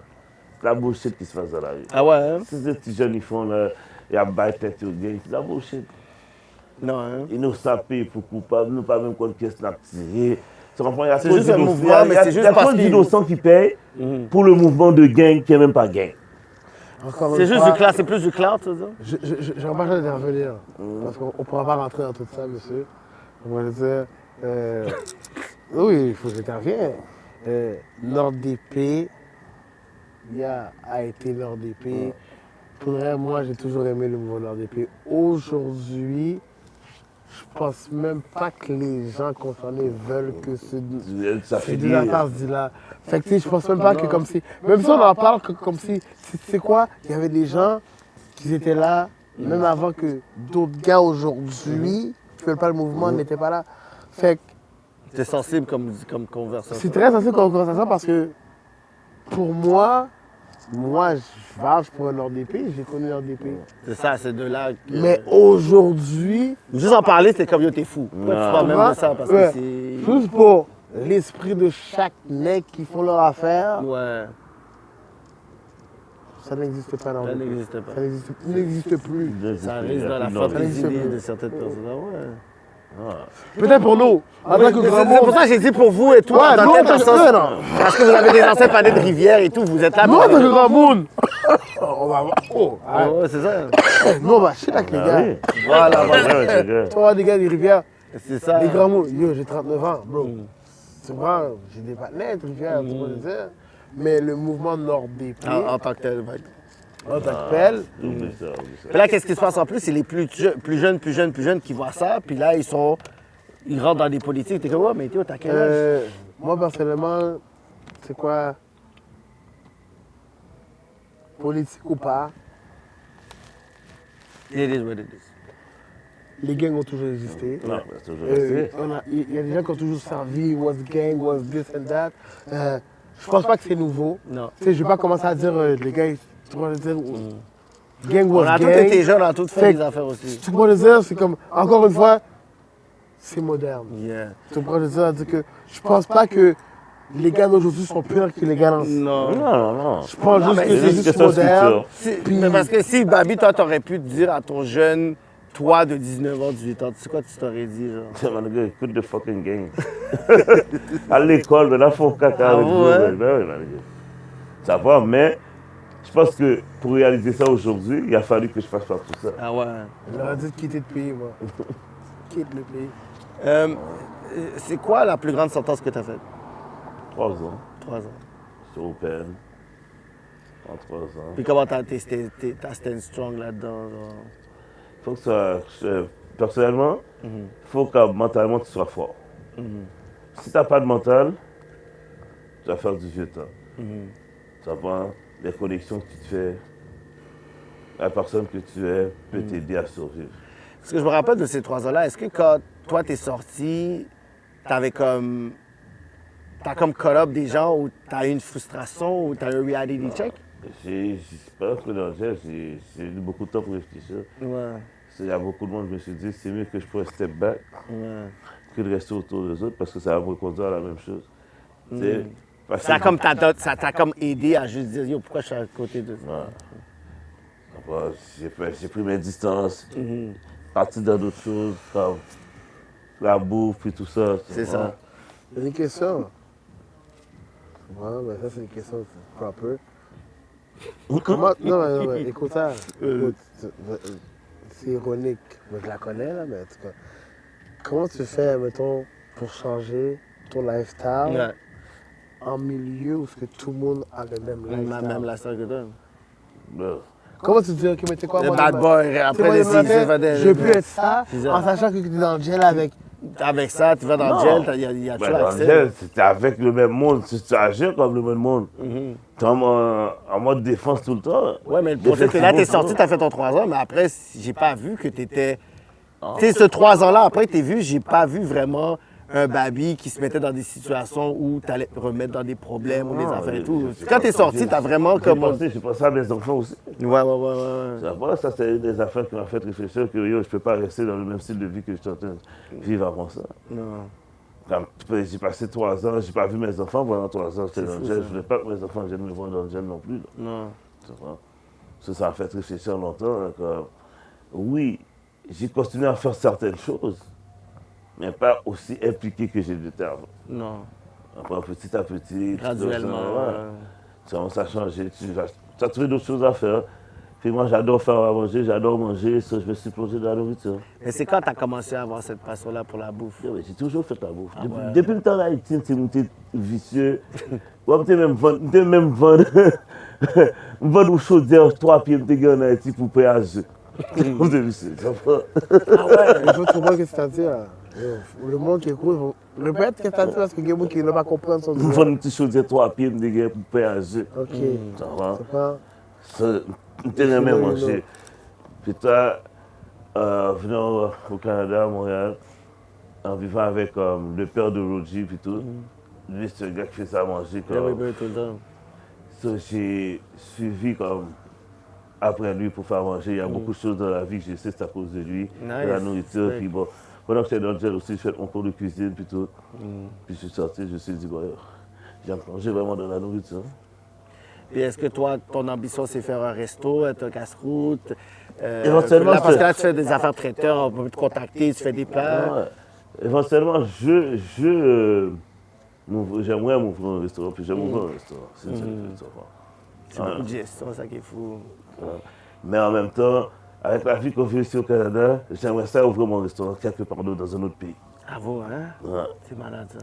C'est la bullshit qui se passe dans la rue. Ah ouais, hein? C'est des petits jeunes, ils font là, il y a bail tête au gang, c'est la bullshit. Non, hein? Ils nous sapent pour coupables, nous pas même contre pièce n'a tiré. Tu comprends? C'est juste un mouvement, mais c'est juste parce qu'il y a trop d'innocents qui payent pour le mouvement de gang qui n'est même pas gang. C'est juste du clout, c'est plus du clout, tu veux dire? J'aimerais pas intervenir, parce qu'on ne pourra pas rentrer dans tout ça, monsieur. On va dire, oui, il faut que j'intervienne. NordDP, a été NordDP. Pour vrai, moi, j'ai toujours aimé le mouvement NordDP. Aujourd'hui, je pense même pas que les gens concernés veulent que Ça fait des affaires se disent là. Fait que tu sais, je pense même pas que comme si, même si on en parle comme si, c'est quoi, il y avait des gens qui étaient là, même avant que d'autres gars aujourd'hui, qui veulent pas le mouvement, n'étaient pas là. Fait que C'est sensible comme conversation. c'est très sensible comme conversation parce que pour moi, je vage pour un NordDP, j'ai connu NordDP. C'est ça, c'est de là que... Mais aujourd'hui, Juste en parler, c'est comme yo, t'es fou. Pourquoi tu parles même de ça? Parce que ouais, c'est... juste pour l'esprit de chaque mec qui font leur affaire, Ouais, ça n'existe pas ça NordDP. n'existe pas. Ça n'existe plus. Ça reste dans la fantaisie de certaines personnes. Ah ouais. Peut-être pour nous, en tant que grand C'est pour monde. ça que j'ai dit pour vous et toi, Ouais, dans nous, quel en tant que- sens? ouais, non. Parce que vous avez des anciens panneaux de rivière et tout, vous êtes là. Nous, en tant que grand monde, on va Ouais, c'est ça. nous, on va chier avec les gars. Voilà, voilà. Tu vois, des gars des rivières, C'est ça. les grands mots. Yo, j'ai 39 ans, bro. Tu vois, j'ai des partenaires de rivières, tu vois le dire. Mais le mouvement NordDP, En tant que tel. Ouais. en tant que tel, Oublie ça. Puis là, qu'est-ce qui se passe en plus? C'est les plus jeunes qui voient ça, puis là, ils rentrent dans des politiques. T'es comme, ouais, mais Théo, t'as quel âge? moi, personnellement, c'est quoi? Politique ou pas, It is what it is. les gangs ont toujours existé. Non, c'est toujours resté. Il y a des gens qui ont toujours servi, was gang, was this and that. Je pense pas que c'est nouveau. Non. Tu sais, je vais pas commencer à dire, les gars, tu vois, dire, gang On was a tous gang. été jeunes, on a tous fait Fait des affaires aussi. Tu comprends le dire, c'est comme, encore une fois, c'est moderne. Yeah. Tu comprends le dire, c'est que je pense pas que les gars d'aujourd'hui sont pires que les gars d'anciens. Non. Je pense juste mais que c'est c'est juste juste question de moderne. culture. Mais parce que si, Babi, toi, t'aurais pu te dire à ton jeune, toi de 19 ans, 18 ans, tu sais quoi tu t'aurais dit, genre? C'est mon gars, écoute de fucking game. À l'école, mais là, faut caca avec Ah vous. ouais? Ben oui, mon gars. Ça va, mais je pense que pour réaliser ça aujourd'hui, il a fallu que je fasse pas tout ça. Ah ouais. J'aurais dit de quitter le pays, moi. Quitte le pays. C'est quoi la plus grande sentence que t'as faite? 3 ans, 3 ans. sur Open. En 3 ans. Puis comment t'as stand strong là-dedans? Genre? Faut que ça. Personnellement, faut que mentalement tu sois fort. Si t'as pas de mental, tu vas faire du vieux temps. Ça prend les connexions que tu te fais. La personne que tu es peut t'aider à survivre. Parce que je me rappelle de ces 3 ans-là, est-ce que quand toi t'es sorti, t'as comme call up des gens où t'as eu une frustration ou t'as eu un reality check? J'ai pas que dans le gel, j'ai eu beaucoup de temps pour réfléchir. Ouais. Il y a beaucoup de monde, je me suis dit, c'est mieux que je pourrais step back Ouais. que de rester autour des autres parce que ça va me conduire à la même chose. Tu sais, parce Ça que- t'a comme aidé à juste dire, yo, pourquoi je suis à côté de ça? Bon, j'ai pris mes distances, parti dans d'autres choses, comme la bouffe et tout ça. tu C'est vois. ça. J'ai une question. Ouais, mais ça, c'est une question proper. Comment... Non, mais écoute ça. Écoute, c'est ironique. Moi, je la connais, là, mais en tout cas. Comment tu fais, mettons, pour changer ton lifestyle Ouais. en milieu où que tout le monde a le même lifestyle? Même la star que toi. Bon. Comment tu te dis, ok, mais t'es quoi, Le moi, bad demain- boy, Tu sais, après moi, les demain matin, six, je veux plus être ça, C'est ça. en sachant que tu es dans le gel avec Avec ça, tu vas dans Non. le gel, il y a Ben, toujours dans le accès. gel, c'était avec le même monde, tu agis comme le même monde. T'es en mode défense tout le temps. Ouais, mais le problème, c'est que là, t'es sorti, t'as fait ton 3 ans, mais après, j'ai pas vu que t'étais. Tu sais, ce 3 ans-là, après, t'es vu, j'ai pas vu vraiment un baby qui se mettait dans des situations où t'allais te remettre dans des problèmes ou des affaires et tout. Quand t'es sorti, t'as vraiment comme. J'ai pensé à mes enfants aussi. Ouais. Après, ça, c'est une des affaires qui m'a fait réfléchir que yo, je peux pas rester dans le même style de vie que je suis en train de vivre avant ça. Non. J'ai passé 3 ans, j'ai pas vu mes enfants pendant 3 ans. J'étais dans le gel. Je voulais pas que mes enfants viennent me voir dans le gel non plus. Là. Non. Tu vois? Ça m'a fait réfléchir longtemps. Là, oui, j'ai continué à faire certaines choses, mais pas aussi impliqué que j'étais avant. Non. Après, petit à petit, Graduellement. tu commences à changer, tu as trouvé d'autres choses à faire. Puis moi, j'adore faire à manger, j'adore manger, ça, je me suis plongé dans la nourriture. Mais c'est quand t'as commencé à avoir cette passion-là pour la bouffe? Oui, j'ai toujours fait la bouffe. ouais. Depuis le temps d'Haïti, c'est monté vicieux. Ouais, je même vendre une chaudière 3 pieds de en Haïti pour payer à jeu. Comme de vicieux, tu comprends? Il faut comprendre ce que c'est-à-dire. Là. Le monde qui écoute, répète ce que c'est-à-dire parce que les gens qui ne vont pas comprendre son Nous discours. vendons une petite chaudière 3 pieds de pour payer à jeu. Ok. Tu comprends? C'est pas... Tu n'as même manger. Puis toi, venant au Canada, à Montréal, en vivant avec le père de Roger puis tout, lui c'est un gars qui fait ça à manger. Tout le temps. So, j'ai suivi comme après lui pour faire manger. Il y a beaucoup de choses dans la vie que je sais, c'est à cause de lui, de la nourriture. Puis bon, pendant que j'étais dans le gel aussi, je fais mon cours de cuisine puis tout. Puis je suis sorti, je me suis dit, bon, j'ai plongé vraiment dans la nourriture. Puis est-ce que toi, ton ambition, c'est faire un resto, être un casse-croûte? Éventuellement, là, parce que là, tu fais des affaires traiteurs, on peut te contacter, tu fais des plats. Ouais. Éventuellement, j'aimerais m'ouvrir un restaurant, puis j'aimerais ouvrir un restaurant. C'est beaucoup de gestion, ça qui est fou. Mais en même temps, avec la vie qu'on vit ici au Canada, j'aimerais ça ouvrir mon restaurant quelque part d'autre dans un autre pays. Bravo, hein? Ouais. C'est malade, ça.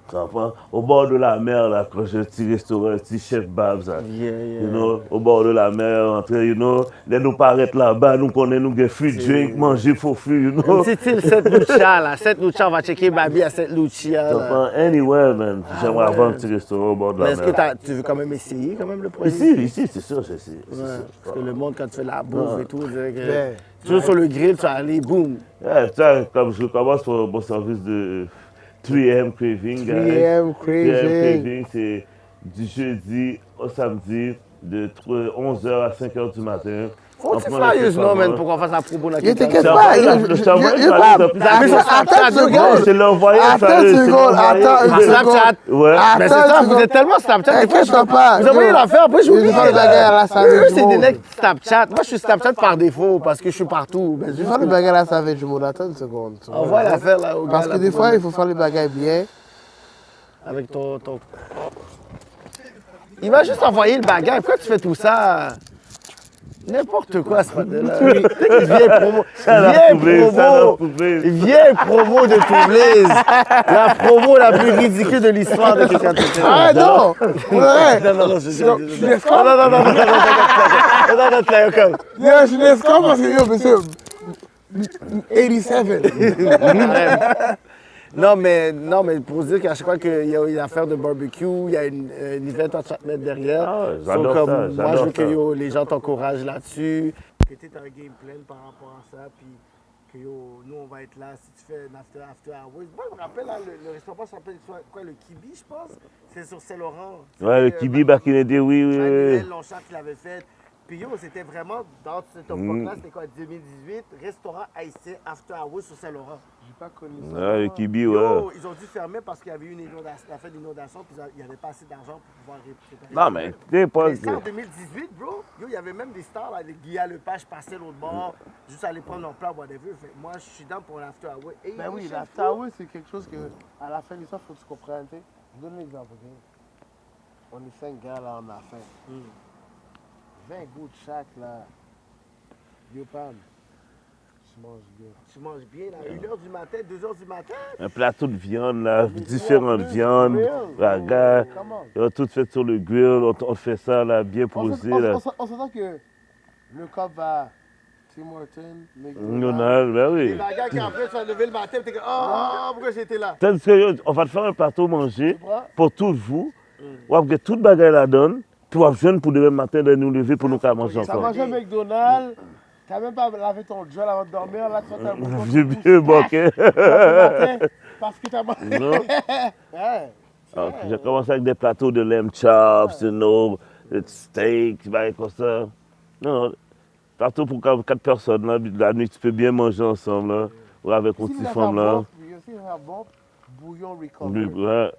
Tu comprends? Au bord de la mer, là, quand j'ai un petit restaurant, un petit chef Babs, là, you know, au bord de la mer, entre, you know, les nous paraître là-bas, nous connaissons, nous free drink, manger for free, you know. C'est-il Saint Lucia, là? Saint Lucia, on va checker Babi à Saint Lucia. Tu comprends? Anywhere, man. J'aimerais avoir un petit restaurant au bord de la Mais mer. est-ce que tu veux quand même essayer, quand même, le projet? Ici, c'est sûr, j'ai essayé. Parce que le monde, quand tu fais la bouffe et tout, on dirait que... Ouais. Toujours sur le grill, tu vas aller, boum. Yeah, tu sais, comme je commence pour un bon service de 3M Craving, guys. 3M Craving. C'est du jeudi au samedi, de 11h à 5h du matin. Faut que tu sérieusement, man, pour qu'on fasse la promo là. T'inquiète pas, attends une seconde. Je l'ai envoyé. Attends une seconde, attends une Snapchat. seconde. Ouais. Mais c'est ça, vous êtes tellement Snapchat. Des fois, Inquiète pas. vous envoyez l'affaire, après j'oublie. Je vais faire le bagage à la savage Eux, du c'est des monde. necks Snapchat. Moi, je suis Snapchat par défaut parce que je suis partout. Je vais faire le bagage à la savage du monde. Attends une seconde. Envoie l'affaire là au gars. Parce que des fois, il faut faire les bagages bien. Avec ton... Il va juste envoyer le bagage. Pourquoi tu fais tout ça? N'importe quoi, ce matin-là. Il vient promo de Toublaze. La promo la plus ridicule de l'histoire de quelqu'un de Ah non! Ouais! Non, Je suis l'escorte. comme. Je suis l'escorte parce que, yo, monsieur, 87. Non, mais pour dire qu'à chaque fois qu'il y a une affaire de barbecue, il y a une event en train de mettre derrière. Ah ouais, So, j'adore comme, ça, moi, je j'adore veux que ça. les gens t'encouragent là-dessus. Que tu aies un game plan par rapport à ça, puis que nous, on va être là. Si tu fais un after hours. Moi, je me rappelle, là, le restaurant s'appelle quoi, le Kibi, je pense. C'est sur Saint-Laurent. Ouais, le Kibi, back in the day, oui. Manuel Longchamp qui l'avait fait. Puis yo, c'était vraiment dans cette époque-là, c'était quoi, 2018, restaurant haïtien After Hours sur Saint-Laurent. J'ai pas connu ça. Ouais, le Kibi, ouais. Yo, ils ont dû fermer parce qu'il y avait eu une inondation, la fait d'inondation, puis il n'y avait pas assez d'argent pour pouvoir réparer. Non, mais t'es pas. Mais ça, en 2018, bro, yo, il y avait même des stars, là, des Guillaume Lepage passaient l'autre bord, juste aller prendre leur plat, whatever. Fait que moi, je suis dans pour l'After Hours. Et Ben oui, chef, l'after hour, c'est quelque chose que, à la fin de l'histoire, il faut que tu comprennes. Tu sais. Je donne l'exemple, ok? On est 5 gars là, on a faim. 20 gouttes chaque là. Yo, Pam, tu manges bien. tu manges bien, là, 1h du matin, 2h du matin. Un plateau de viande, là, différentes viandes. La gars, tout fait sur le grill, on fait ça, là, bien posé, là. On s'entend que le cop va Tim Hortons, McDonald's, ben Les oui. bagages qu'après, tu vas lever le matin et tu es comme, oh, pourquoi j'étais là? Tandis que on va te faire un plateau manger comprends? pour tous vous. On va faire toute bagaille la donne. Puis on va jeune pour demain matin de nous lever pour nous faire manger T'as encore. mangé un McDonald's, t'as même pas lavé ton gel avant de dormir, là tu vas t'as un bouton J'ai de bien boqué. matin parce que t'as mangé. Non. Ouais. Alors, j'ai commencé avec des plateaux de lamb chops, you know, de steak, comme ça. Non, plateau pour 4 personnes. Là, la nuit, tu peux bien manger ensemble. Là, ou avec une Aussi, petite il femme là. aussi, il a un bon bouillon recovery. Ouais.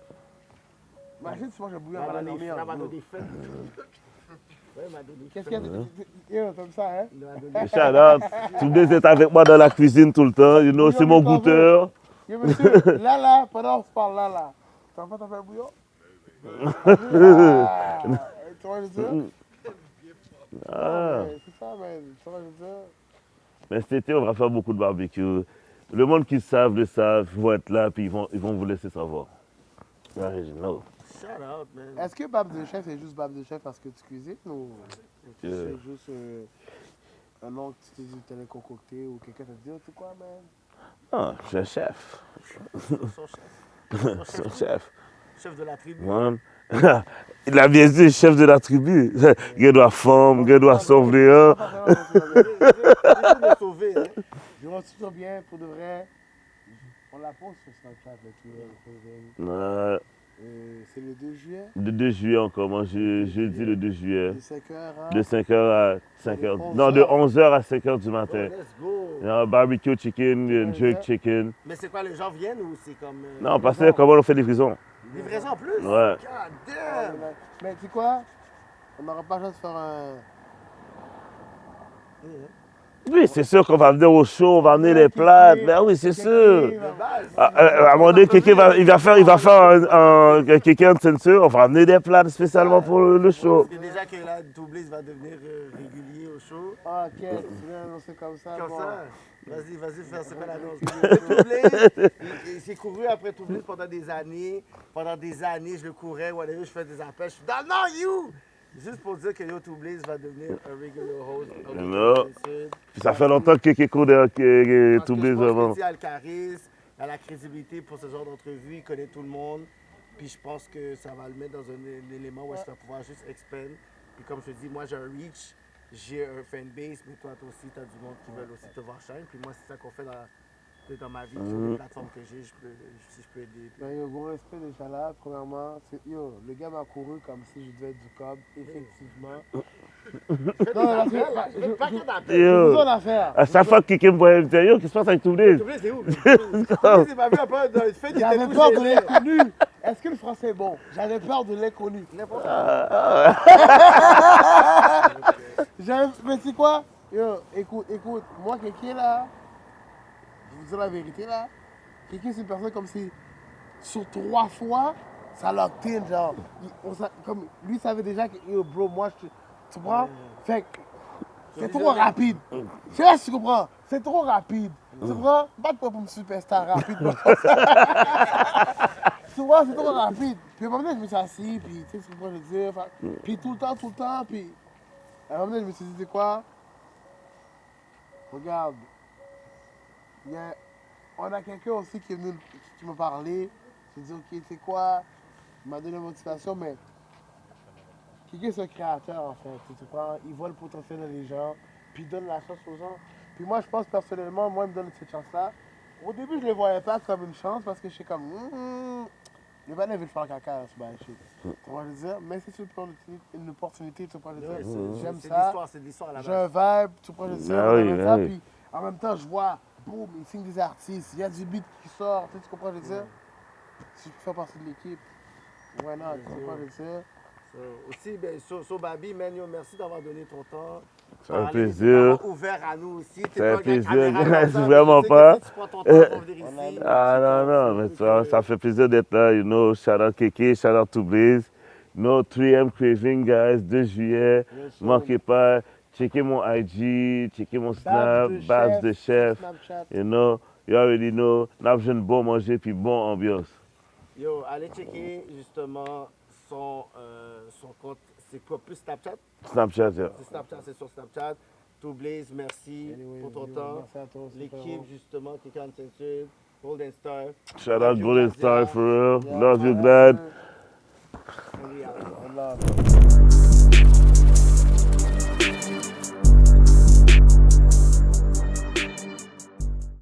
Imagine tu manges un bouillon Ça avant m'a de donné dormir. ça m'a bro. donné faim. Ouais, m'a donné Qu'est-ce faim. qu'il y a comme ça, hein? Il m'a donné Shout out. Tous les êtes avec moi dans la cuisine tout le temps. You know, c'est mon goûteur. Yo, monsieur, là, pendant qu'on se parle là, t'as fait un bouillon? Ah, tu vois, je veux dire? Ah. Ouais, c'est ça, man. Tu vois, je veux dire? Mais cet été, on va faire beaucoup de barbecue. Le monde qui le savent, ils vont être là, puis ils vont vous laisser savoir. Ouais, je know. Shout out, man. Est-ce que Bab de Chef est juste Bab de Chef parce que tu cuisines ou c'est juste un nom que tu t'es dit que tu allais concocter ou quelqu'un t'a dit, oh, tu sais quoi, man? Ah, je suis un chef. Son chef. Je suis un chef. Chef de la tribu. Man. Il a bien dit, chef de la tribu. Il doit femme, il doit sauver. Hein. Je vais sauver, hein. Je vois tout bien pour de vrai. On la pose sur Snapchat, le tueur. Ouais. C'est le 2 juillet, Le 2 juillet encore, moi jeudi le 2 juillet. de 5h De 5h à 5h. De Non, de 11h à 5h du Oh, matin. let's go. Il y a un barbecue chicken, jerk chicken. Mais c'est quoi, les gens viennent ou c'est comme. Non, parce que comment on fait livraison? Livraison en plus? Ouais. God damn! Mais tu sais quoi? On n'aura pas le choix de faire un. Oui, c'est sûr qu'on va venir au show, on va amener les plats. Ben oui, c'est sûr. De base. À un moment donné, quelqu'un il va faire quelqu'un de censure, on va amener des plats spécialement pour le show. Parce que déjà que là, Doublé va devenir régulier au show. Ah, ok, tu viens annoncer comme ça. Comme bon. ça. Vas-y, fais c'est quoi l'annonce? Doublé, il s'est couru après Doublé pendant des années. Pendant des années, je le courais, whatever, je fais des appels. Je suis dans non, you! Juste pour dire que Yo Doublé va devenir un regular host. Non. Puis ça fait longtemps que quelqu'un court de Parce que tous les je pense avant. qu'il a le charisme, il a la crédibilité pour ce genre d'entrevue, il connaît tout le monde. Puis je pense que ça va le mettre dans un élément où il va pouvoir juste expand. Puis comme je te dis, moi j'ai un reach, j'ai un fanbase, mais toi aussi, tu as du monde qui veut aussi te voir shine. Puis moi, c'est ça qu'on fait dans ma vie, sur les plateformes que j'ai, si je peux aider. Ben, yo, gros respect déjà là. Premièrement, yo, le gars m'a couru comme si je devais être du cob, effectivement. Non, Je veux pas qu'il y ait d'appel. j'ai Yo, besoin d'affaires. à chaque fois que quelqu'un me voit me dire, yo, qu'est-ce qui se passe avec tous les? Doublé, c'est où? Doublé, c'est pas vu un peu dans le fait qu'il J'avais était peur de couché. l'inconnu. Est-ce que le français est bon? J'avais peur de l'inconnu. N'importe Mais tu sais quoi? Yo, écoute, moi, quelqu'un là, je vous dis la vérité là, quelqu'un c'est une personne comme si, sur 3 fois, ça locked in, genre. Comme, lui savait déjà que, yo, bro, moi, tu comprends? Fait que, c'est trop rapide. Je sais pas si tu comprends. C'est trop rapide. Tu comprends? Pas de quoi pour me superstar rapide. Tu vois, c'est trop rapide. Puis à un moment donné, je me suis assis, puis tu sais ce que moi je veux dire. Puis tout le temps, puis à un moment donné, je me suis dit, tu sais quoi? Regarde, on a quelqu'un aussi qui est venu, qui m'a parlé. Je me suis dit, ok, tu sais quoi? Il m'a donné la motivation, mais quelqu'un c'est un créateur en fait. Tu comprends? Il voit le potentiel des gens, puis il donne la chance aux gens. Puis moi, je pense personnellement, moi, il me donne cette chance-là. Au début, je ne le voyais pas comme une chance parce que je suis comme, le banner veut faire caca dans ce bail shit. Tu vois ce que je veux dire? Mais c'est une opportunité, tu vois ce que je veux dire? J'aime ça. C'est de l'histoire à la J'ai base. un vibe, tu vois ce que je veux dire? Ah oui, J'aime ah ça, oui. puis en même temps, je vois, boum, ils signent des artistes, il y a du beat qui sort, tu comprends ce que je veux dire? Si je fais partie de l'équipe, why not, tu comprends ce que je veux dire? Aussi, ben, So Babi, man, yo, merci d'avoir donné ton temps. Ça fait Parler, plaisir. d'avoir ouvert à nous aussi. T'es Ça fait pas un plaisir. caméra comme ça, C'est mais vraiment je sais que pas. si tu prends ton temps pour venir ici. Ah non, mais ça fait plaisir d'être là, you know. Shout out Kéké, shout out to Blaze. You know, 3M Craving, guys, 2 juillet. Manquez pas, checkez mon IG, checkez mon Snap, Babs de Chef. Snapchat. You know, you already know. N'a besoin de bon manger puis bon ambiance. Yo, allez checker justement son compte. C'est quoi, plus Snapchat? Snapchat, yeah. C'est Snapchat, c'est sur Snapchat. True Blaze, merci Anyway, pour ton yo, temps. merci à toi aussi, L'équipe, frérot. justement, qui est Uncensored, Golden Star. Shout out Thank you, Golden Nadia. Star for real. Yeah, Love you, man. Glad. And we out. One love.